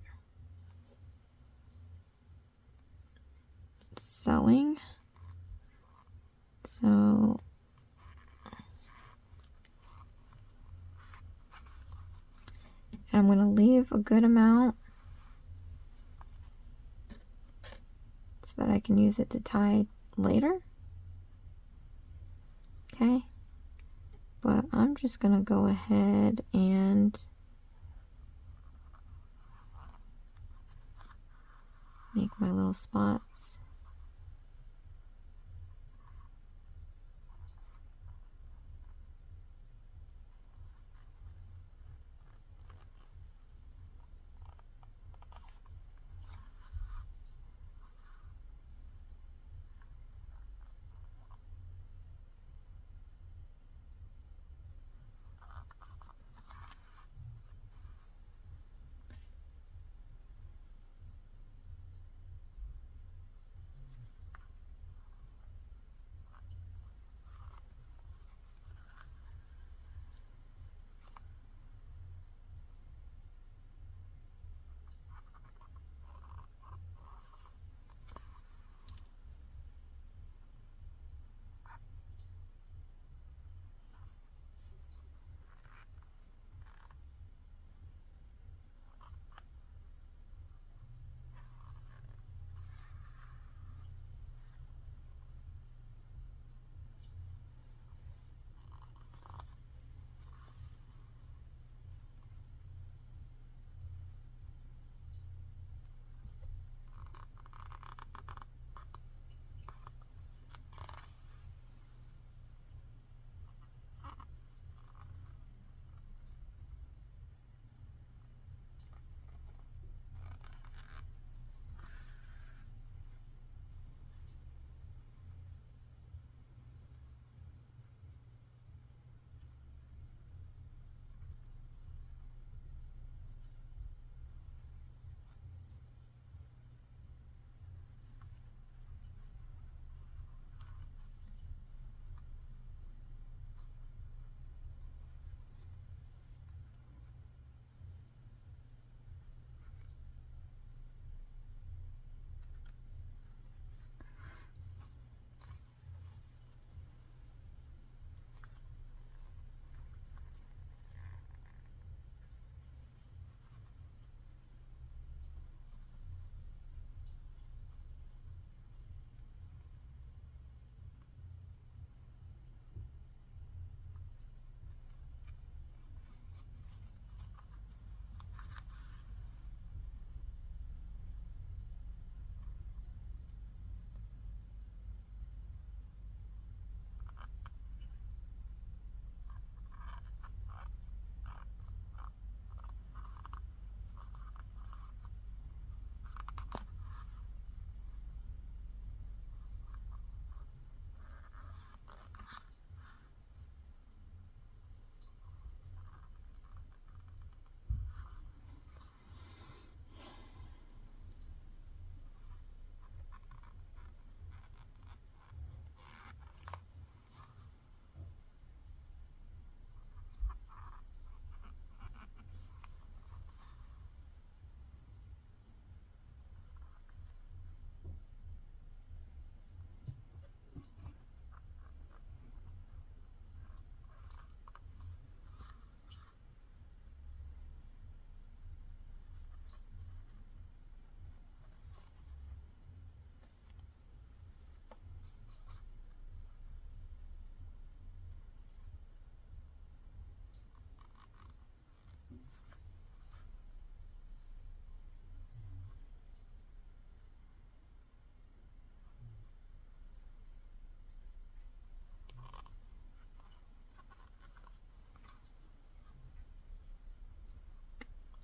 sewing. So I'm going to leave a good amount so that I can use it to tie later. Okay, but I'm just going to go ahead and make my little spots.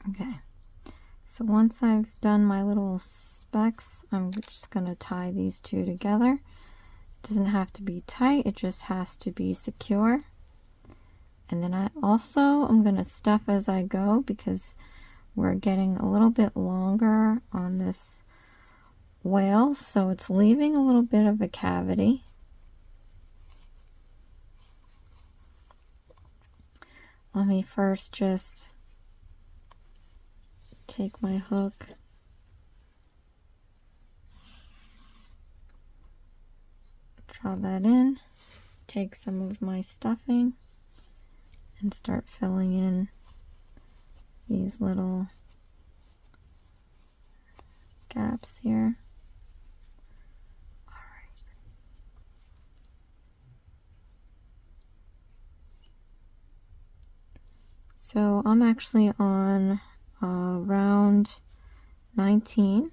Okay, so once I've done my little specks, I'm just going to tie these two together. It doesn't have to be tight, it just has to be secure. And then I'm going to stuff as I go because we're getting a little bit longer on this whale, so it's leaving a little bit of a cavity. Let me first just take my hook, draw that in, take some of my stuffing, and start filling in these little gaps here. Alright. So I'm actually on round 19.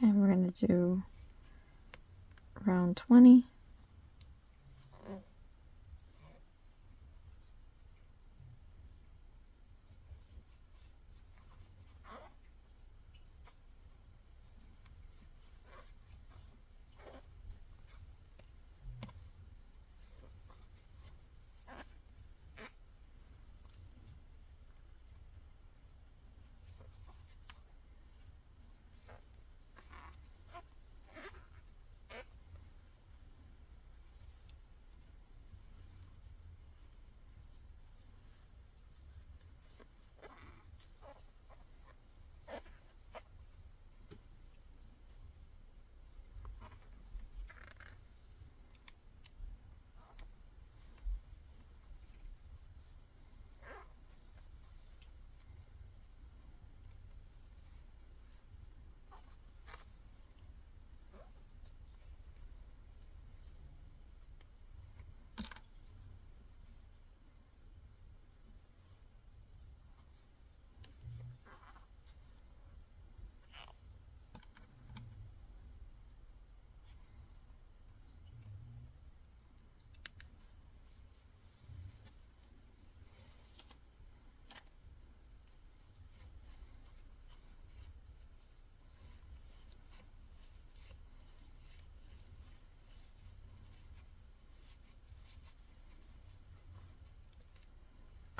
Okay, we're going to do round 20.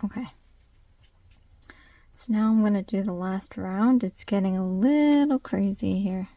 Okay. So now I'm going to do the last round. It's getting a little crazy here.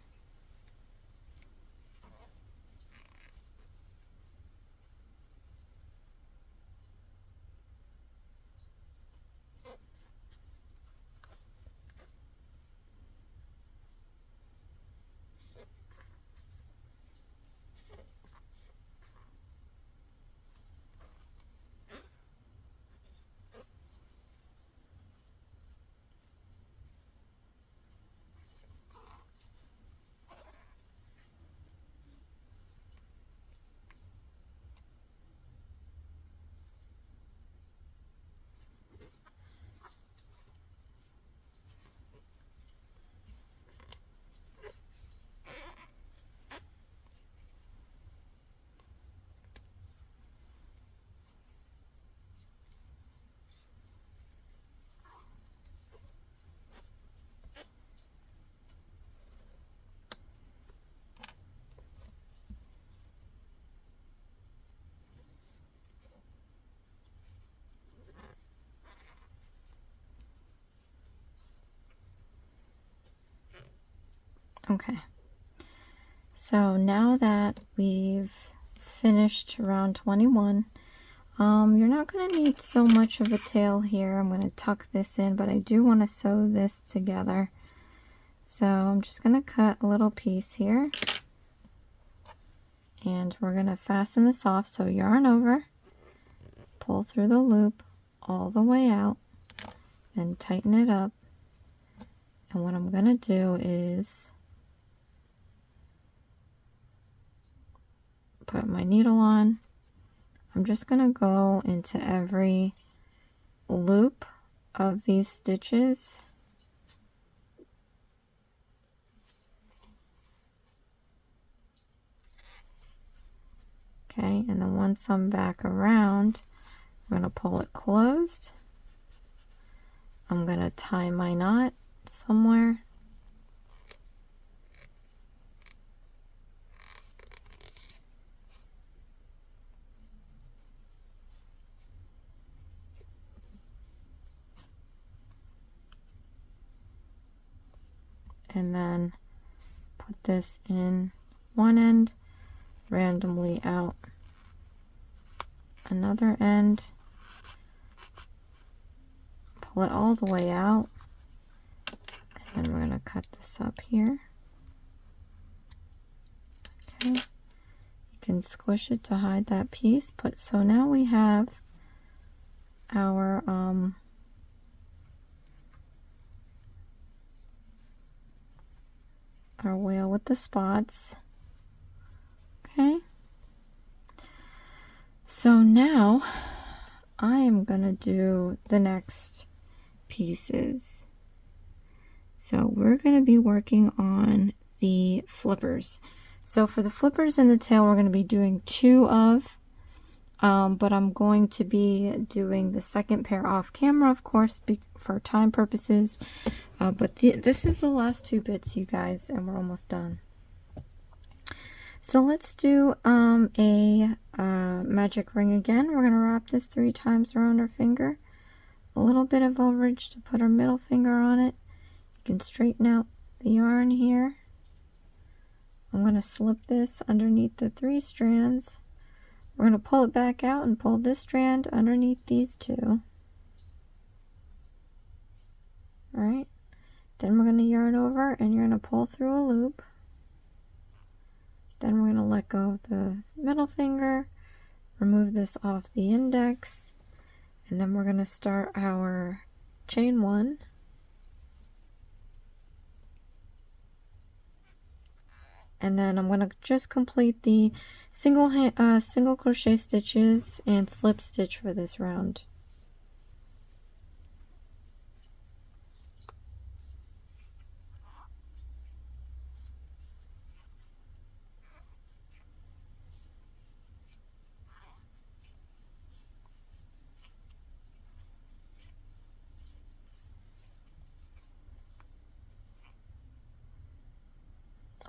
Okay, so now that we've finished round 21, you're not going to need so much of a tail here. I'm going to tuck this in, but I do want to sew this together. So I'm just going to cut a little piece here. And we're going to fasten this off. So yarn over, pull through the loop all the way out, and tighten it up. And what I'm going to do is put my needle on. I'm just going to go into every loop of these stitches. Okay, and then once I'm back around, I'm going to pull it closed. I'm going to tie my knot somewhere. And then put this in one end, randomly out another end, pull it all the way out, and then we're going to cut this up here. Okay, you can squish it to hide that piece, but so now we have our whale with the spots. Okay, so now I am gonna do the next pieces. So we're gonna be working on the flippers. So for the flippers and the tail, we're gonna be doing 2 of, but I'm going to be doing the second pair off camera, of course, for time purposes. But this is the last 2 bits, you guys, and we're almost done. So let's do a magic ring again. We're going to wrap this 3 times around our finger. A little bit of overage to put our middle finger on it. You can straighten out the yarn here. I'm going to slip this underneath the 3 strands. We're going to pull it back out and pull this strand underneath these 2. Alright. Then we're going to yarn over and you're going to pull through a loop. Then we're going to let go of the middle finger, remove this off the index, and then we're going to start our chain 1. And then I'm going to just complete the single crochet stitches and slip stitch for this round.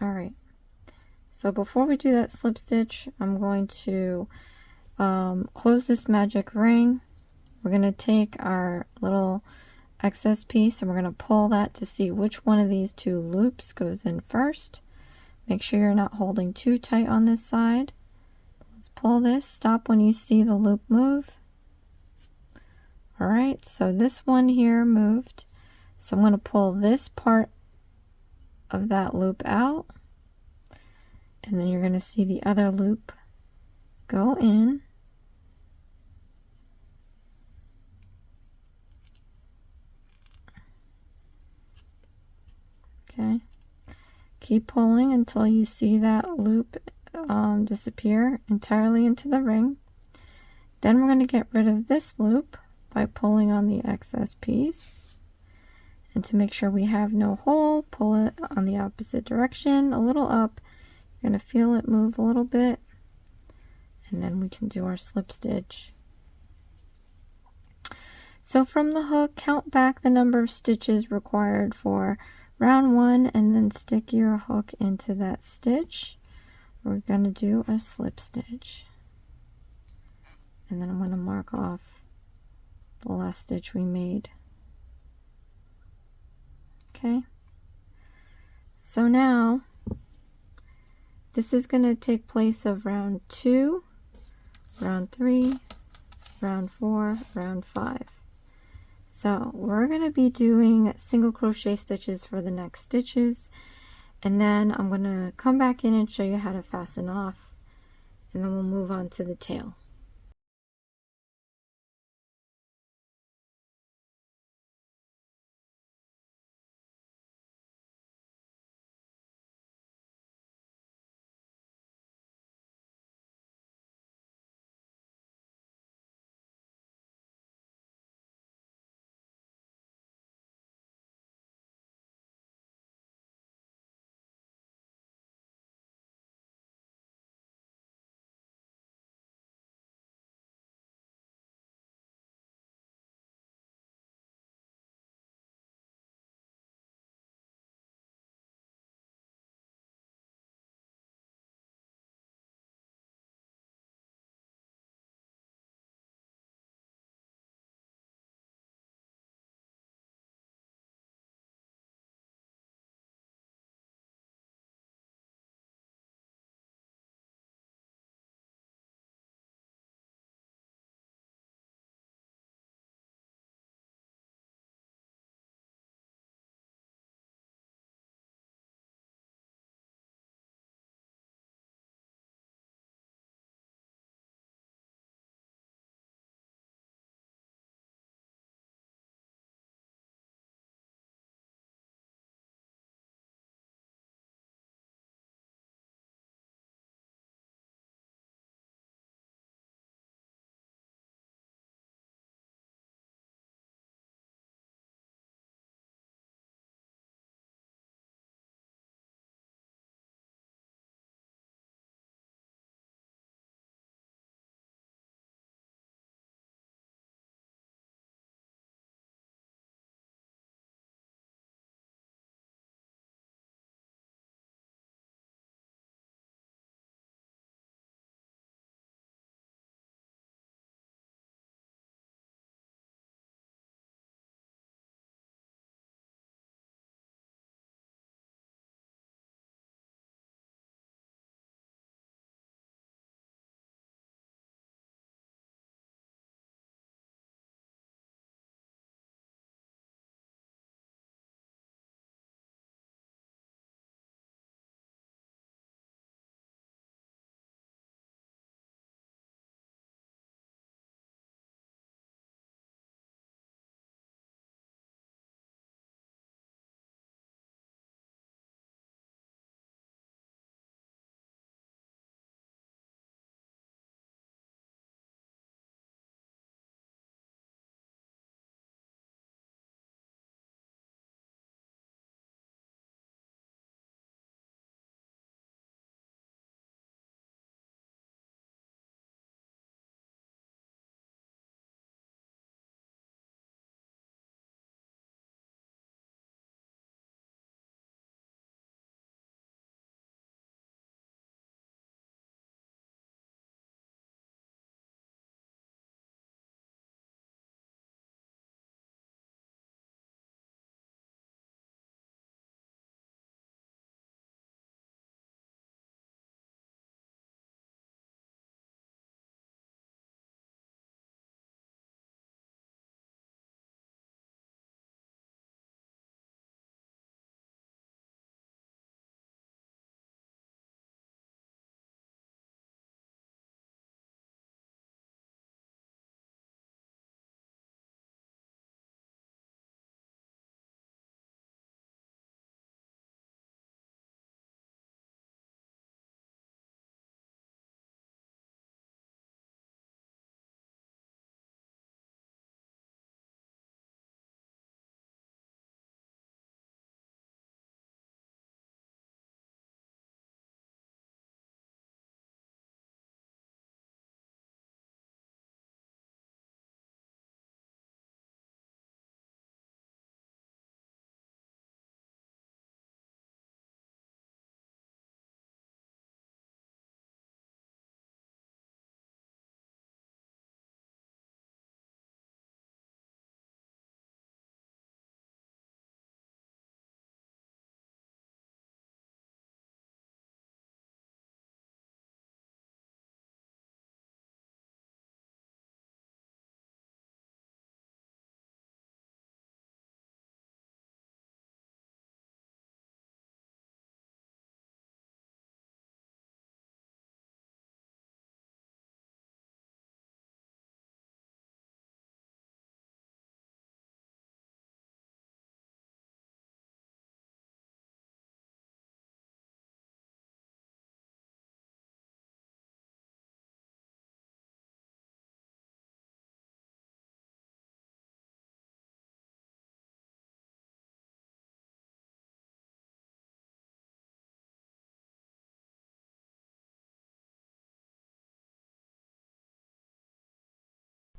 Alright, so before we do that slip stitch, I'm going to close this magic ring. We're going to take our little excess piece and we're going to pull that to see which one of these 2 loops goes in first. Make sure you're not holding too tight on this side. Let's pull this. Stop when you see the loop move. Alright, so this one here moved. So I'm going to pull this part of that loop out. And then you're going to see the other loop go in. Okay. Keep pulling until you see that loop disappear entirely into the ring. Then we're going to get rid of this loop by pulling on the excess piece. And to make sure we have no hole, pull it on the opposite direction, a little up. You're going to feel it move a little bit. And then we can do our slip stitch. So from the hook, count back the number of stitches required for round 1 and then stick your hook into that stitch. We're going to do a slip stitch. And then I'm going to mark off the last stitch we made. Okay. So now this is going to take place of round 2, round 3, round 4, round 5. So we're going to be doing single crochet stitches for the next stitches, and then I'm going to come back in and show you how to fasten off, and then we'll move on to the tail.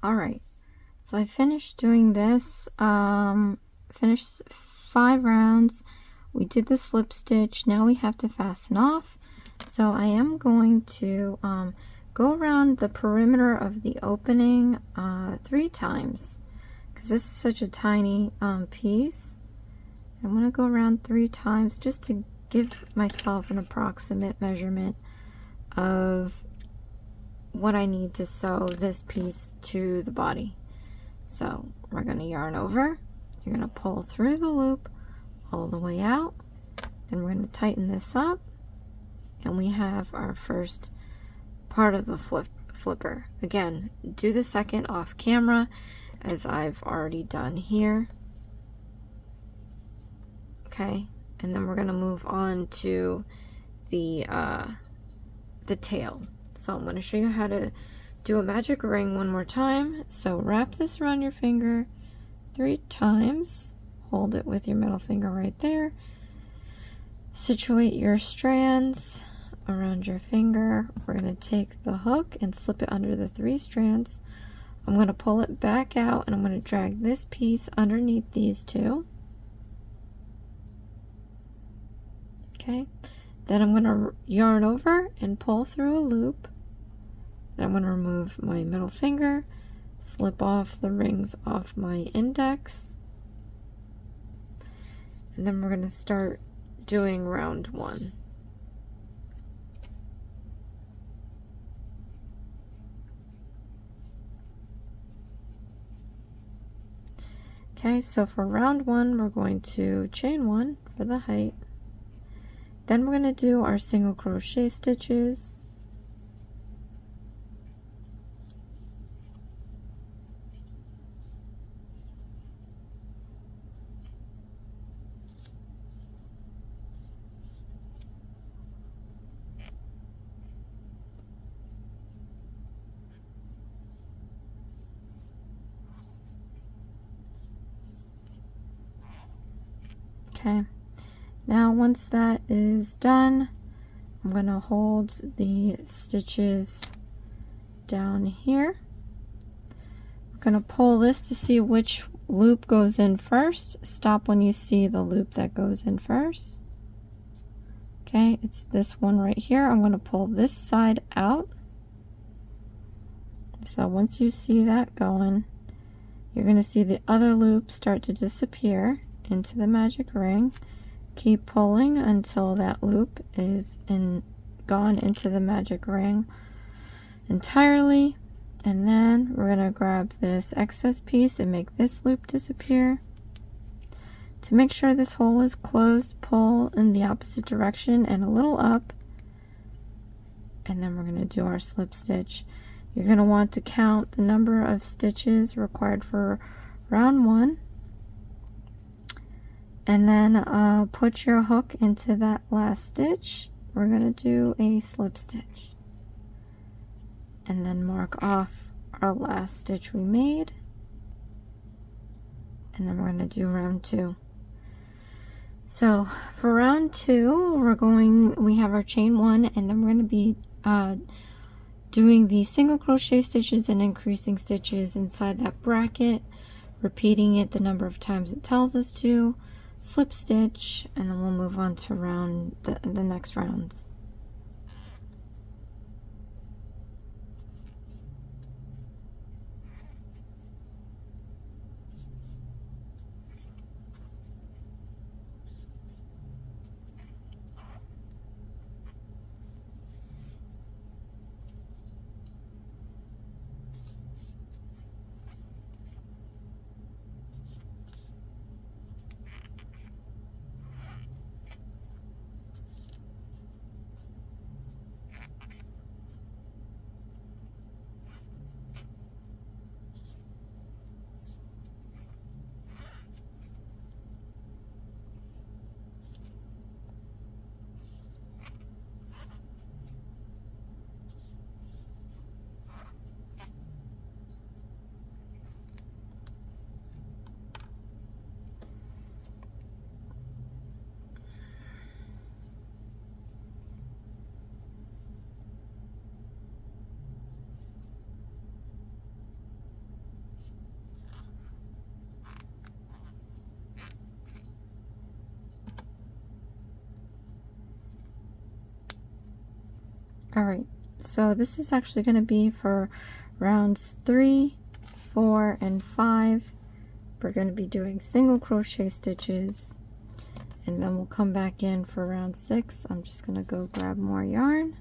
Alright, so I finished doing this, finished 5 rounds. We did the slip stitch. Now we have to fasten off. So I am going to go around the perimeter of the opening 3 times, because this is such a tiny piece. I'm going to go around 3 times just to give myself an approximate measurement of what I need to sew this piece to the body. So we're going to yarn over. You're going to pull through the loop all the way out. Then we're going to tighten this up, and we have our first part of the flipper. Again, do the second off camera, as I've already done here. Okay, and then we're going to move on to the tail. So I'm going to show you how to do a magic ring one more time. So wrap this around your finger 3 times. Hold it with your middle finger right there. Situate your strands around your finger. We're going to take the hook and slip it under the 3 strands. I'm going to pull it back out, and I'm going to drag this piece underneath these 2. Okay, then I'm going to yarn over and pull through a loop. Then I'm going to remove my middle finger, slip off the rings off my index, and then we're going to start doing round 1. Okay, so for round 1, we're going to chain 1 for the height. Then we're going to do our single crochet stitches. Okay, now once that is done, I'm going to hold the stitches down here. I'm going to pull this to see which loop goes in first. Stop when you see the loop that goes in first. Okay, it's this one right here. I'm going to pull this side out. So once you see that going, you're going to see the other loop start to disappear into the magic ring. Keep pulling until that loop is gone into the magic ring entirely, and then we're going to grab this excess piece and make this loop disappear. To make sure this hole is closed, pull in the opposite direction and a little up, and then we're going to do our slip stitch. You're going to want to count the number of stitches required for round 1. And then put your hook into that last stitch. We're going to do a slip stitch. And then mark off our last stitch we made. And then we're going to do round 2. So for round 2, we have our chain 1, and then we're going to be doing the single crochet stitches and increasing stitches inside that bracket, repeating it the number of times it tells us to. Slip stitch, and then we'll move on to the next rounds. Alright, so this is actually going to be for rounds 3, 4, and 5. We're going to be doing single crochet stitches, and then we'll come back in for round 6. I'm just going to go grab more yarn.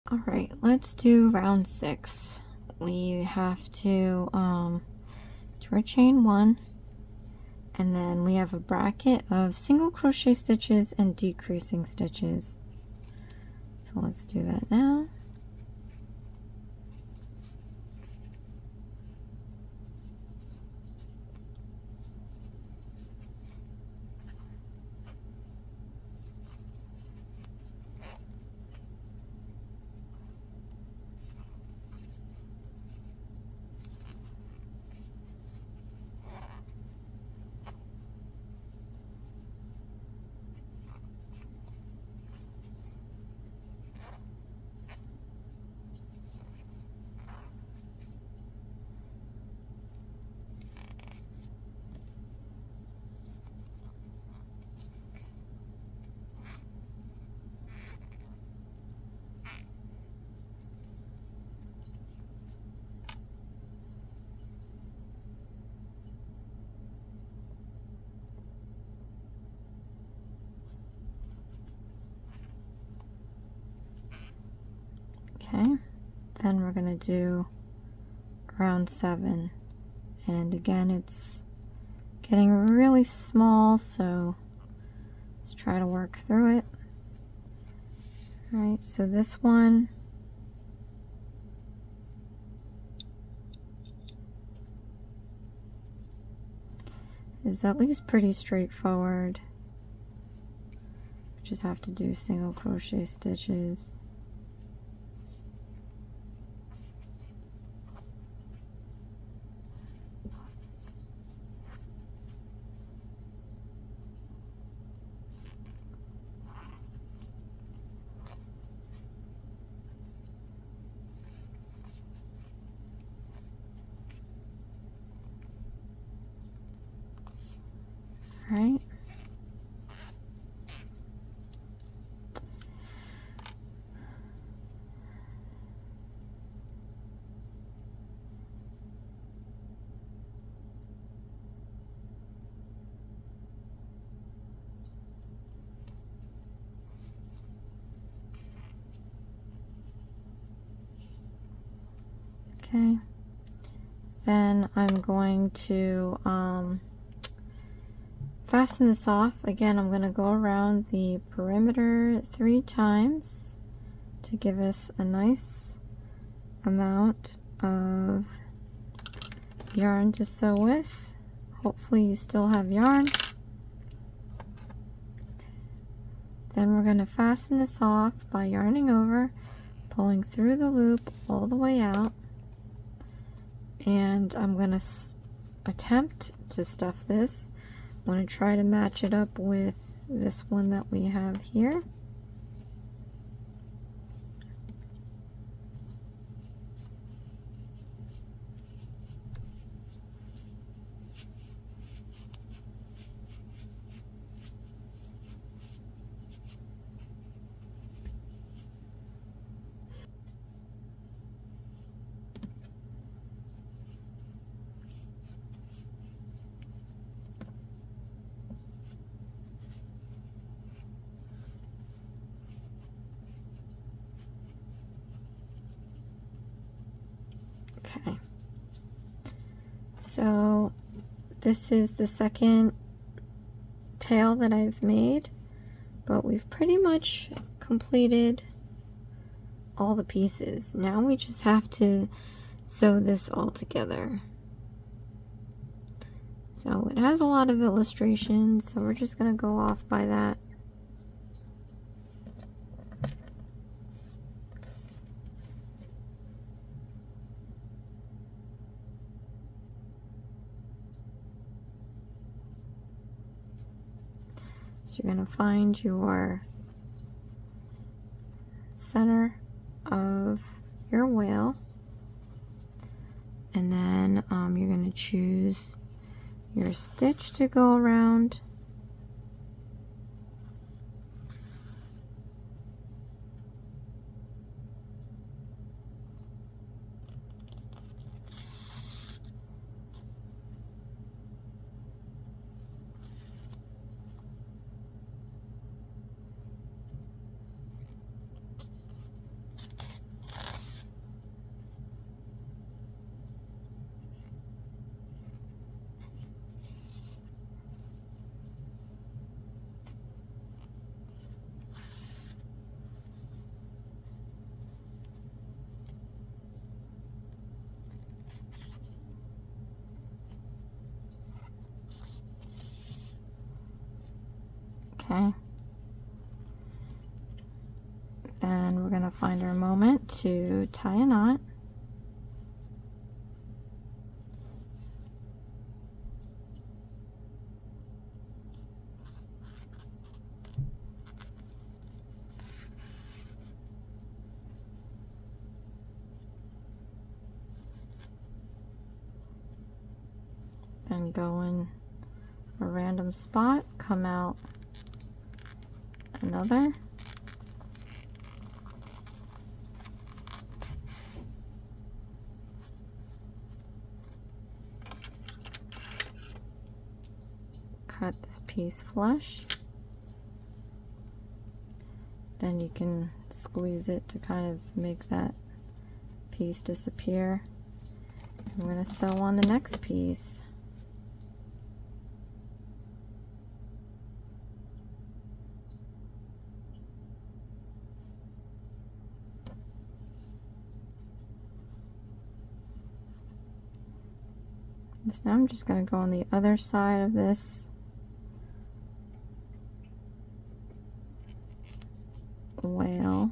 All right, let's do round 6. We have to do our chain 1, and then we have a bracket of single crochet stitches and decreasing stitches. So let's do that now. Okay, then we're going to do round 7, and again it's getting really small, so let's try to work through it. All right, so this one is at least pretty straightforward. Just have to do single crochet stitches. All right. Okay, then I'm going to fasten this off. Again, I'm going to go around the perimeter 3 times to give us a nice amount of yarn to sew with. Hopefully you still have yarn. Then we're going to fasten this off by yarning over, pulling through the loop all the way out. And I'm going to attempt to stuff this. I'm going to try to match it up with this one that we have here. Okay, so this is the second tail that I've made, but we've pretty much completed all the pieces. Now we just have to sew this all together. So it has a lot of illustrations, so we're just going to go off by that. So you're going to find your center of your whale, and then you're going to choose your stitch to go around. Okay. Then we're going to find our moment to tie a knot. Then go in a random spot, come out another. Cut this piece flush. Then you can squeeze it to kind of make that piece disappear. I'm going to sew on the next piece. So now I'm just going to go on the other side of this whale.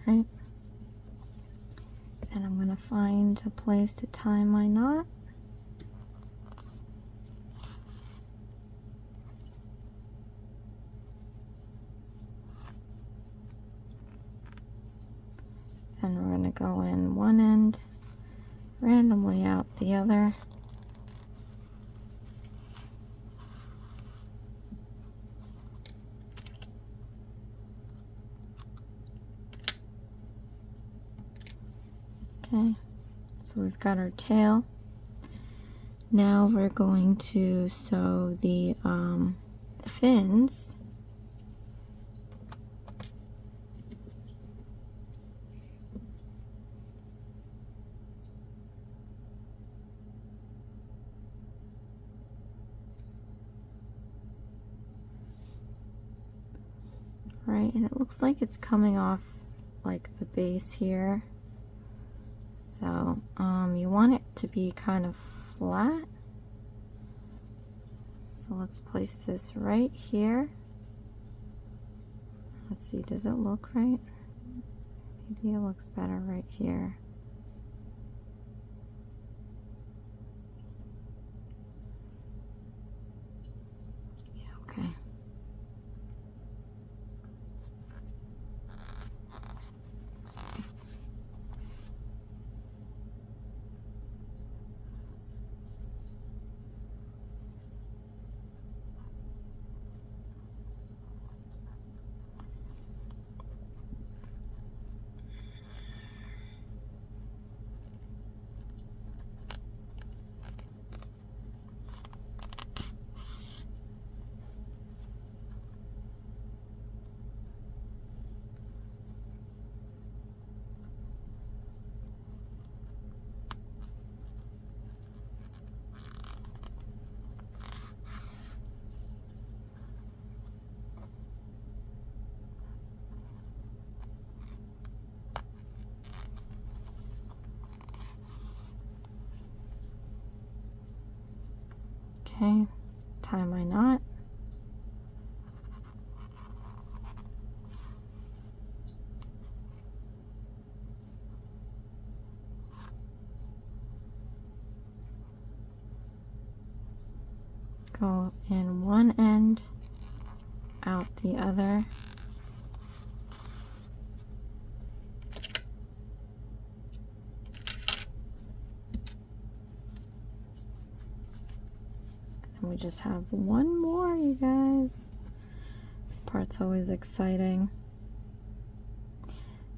Right. And I'm going to find a place to tie my knot. Then we're going to go in one end, randomly out the other. Okay, so we've got our tail. Now we're going to sew the fins. Right, and it looks like it's coming off like the base here. So you want it to be kind of flat. So let's place this right here. Let's see, does it look right? Maybe it looks better right here. Yeah, okay. Okay, tie my knot. go in one end, out the other. And we just have one more, you guys. This part's always exciting.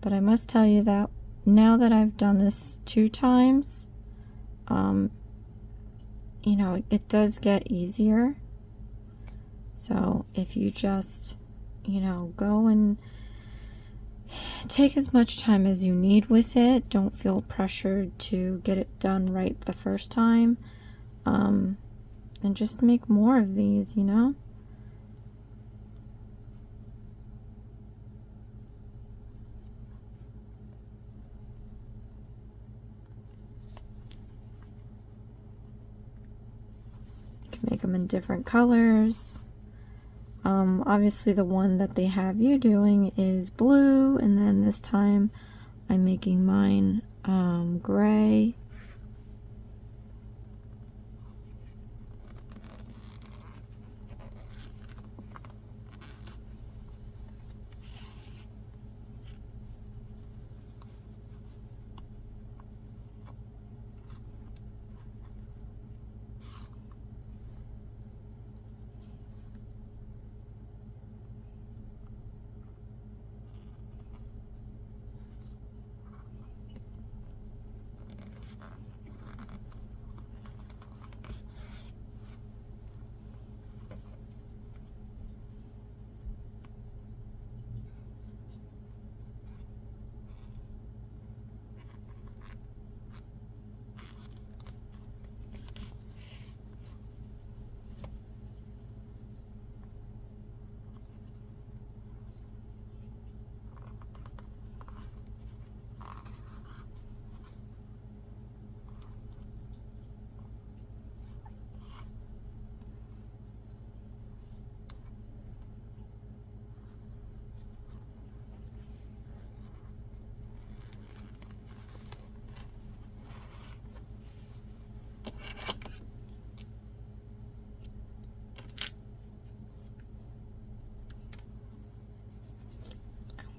But I must tell you that now that I've done this 2 times, you know, it does get easier. So if you just, you know, go and take as much time as you need with it, don't feel pressured to get it done right the first time, and just make more of these, you know. Make them in different colors. Obviously the one that they have you doing is blue, and then this time I'm making mine gray.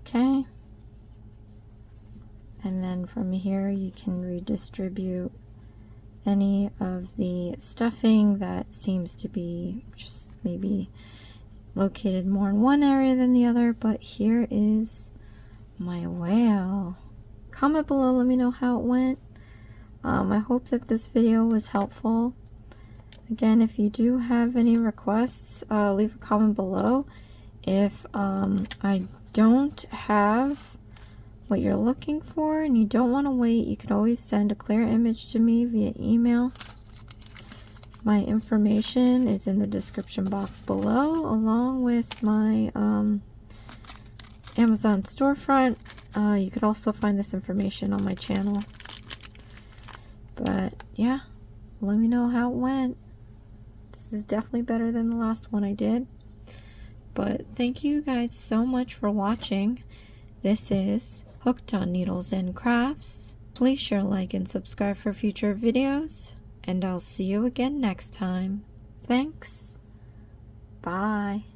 Okay, and then from here you can redistribute any of the stuffing that seems to be just maybe located more in one area than the other. But here is my whale. Comment below, let me know how it went. I hope that this video was helpful. Again, if you do have any requests, leave a comment below. If I don't have what you're looking for and you don't want to wait, you can always send a clear image to me via email. My information is in the description box below, along with my Amazon storefront. You could also find this information on my channel. But yeah, let me know how it went. This is definitely better than the last one I did. But thank you guys so much for watching. This is Hooked on Needles and Crafts. Please share, like, and subscribe for future videos. And I'll see you again next time. Thanks. Bye.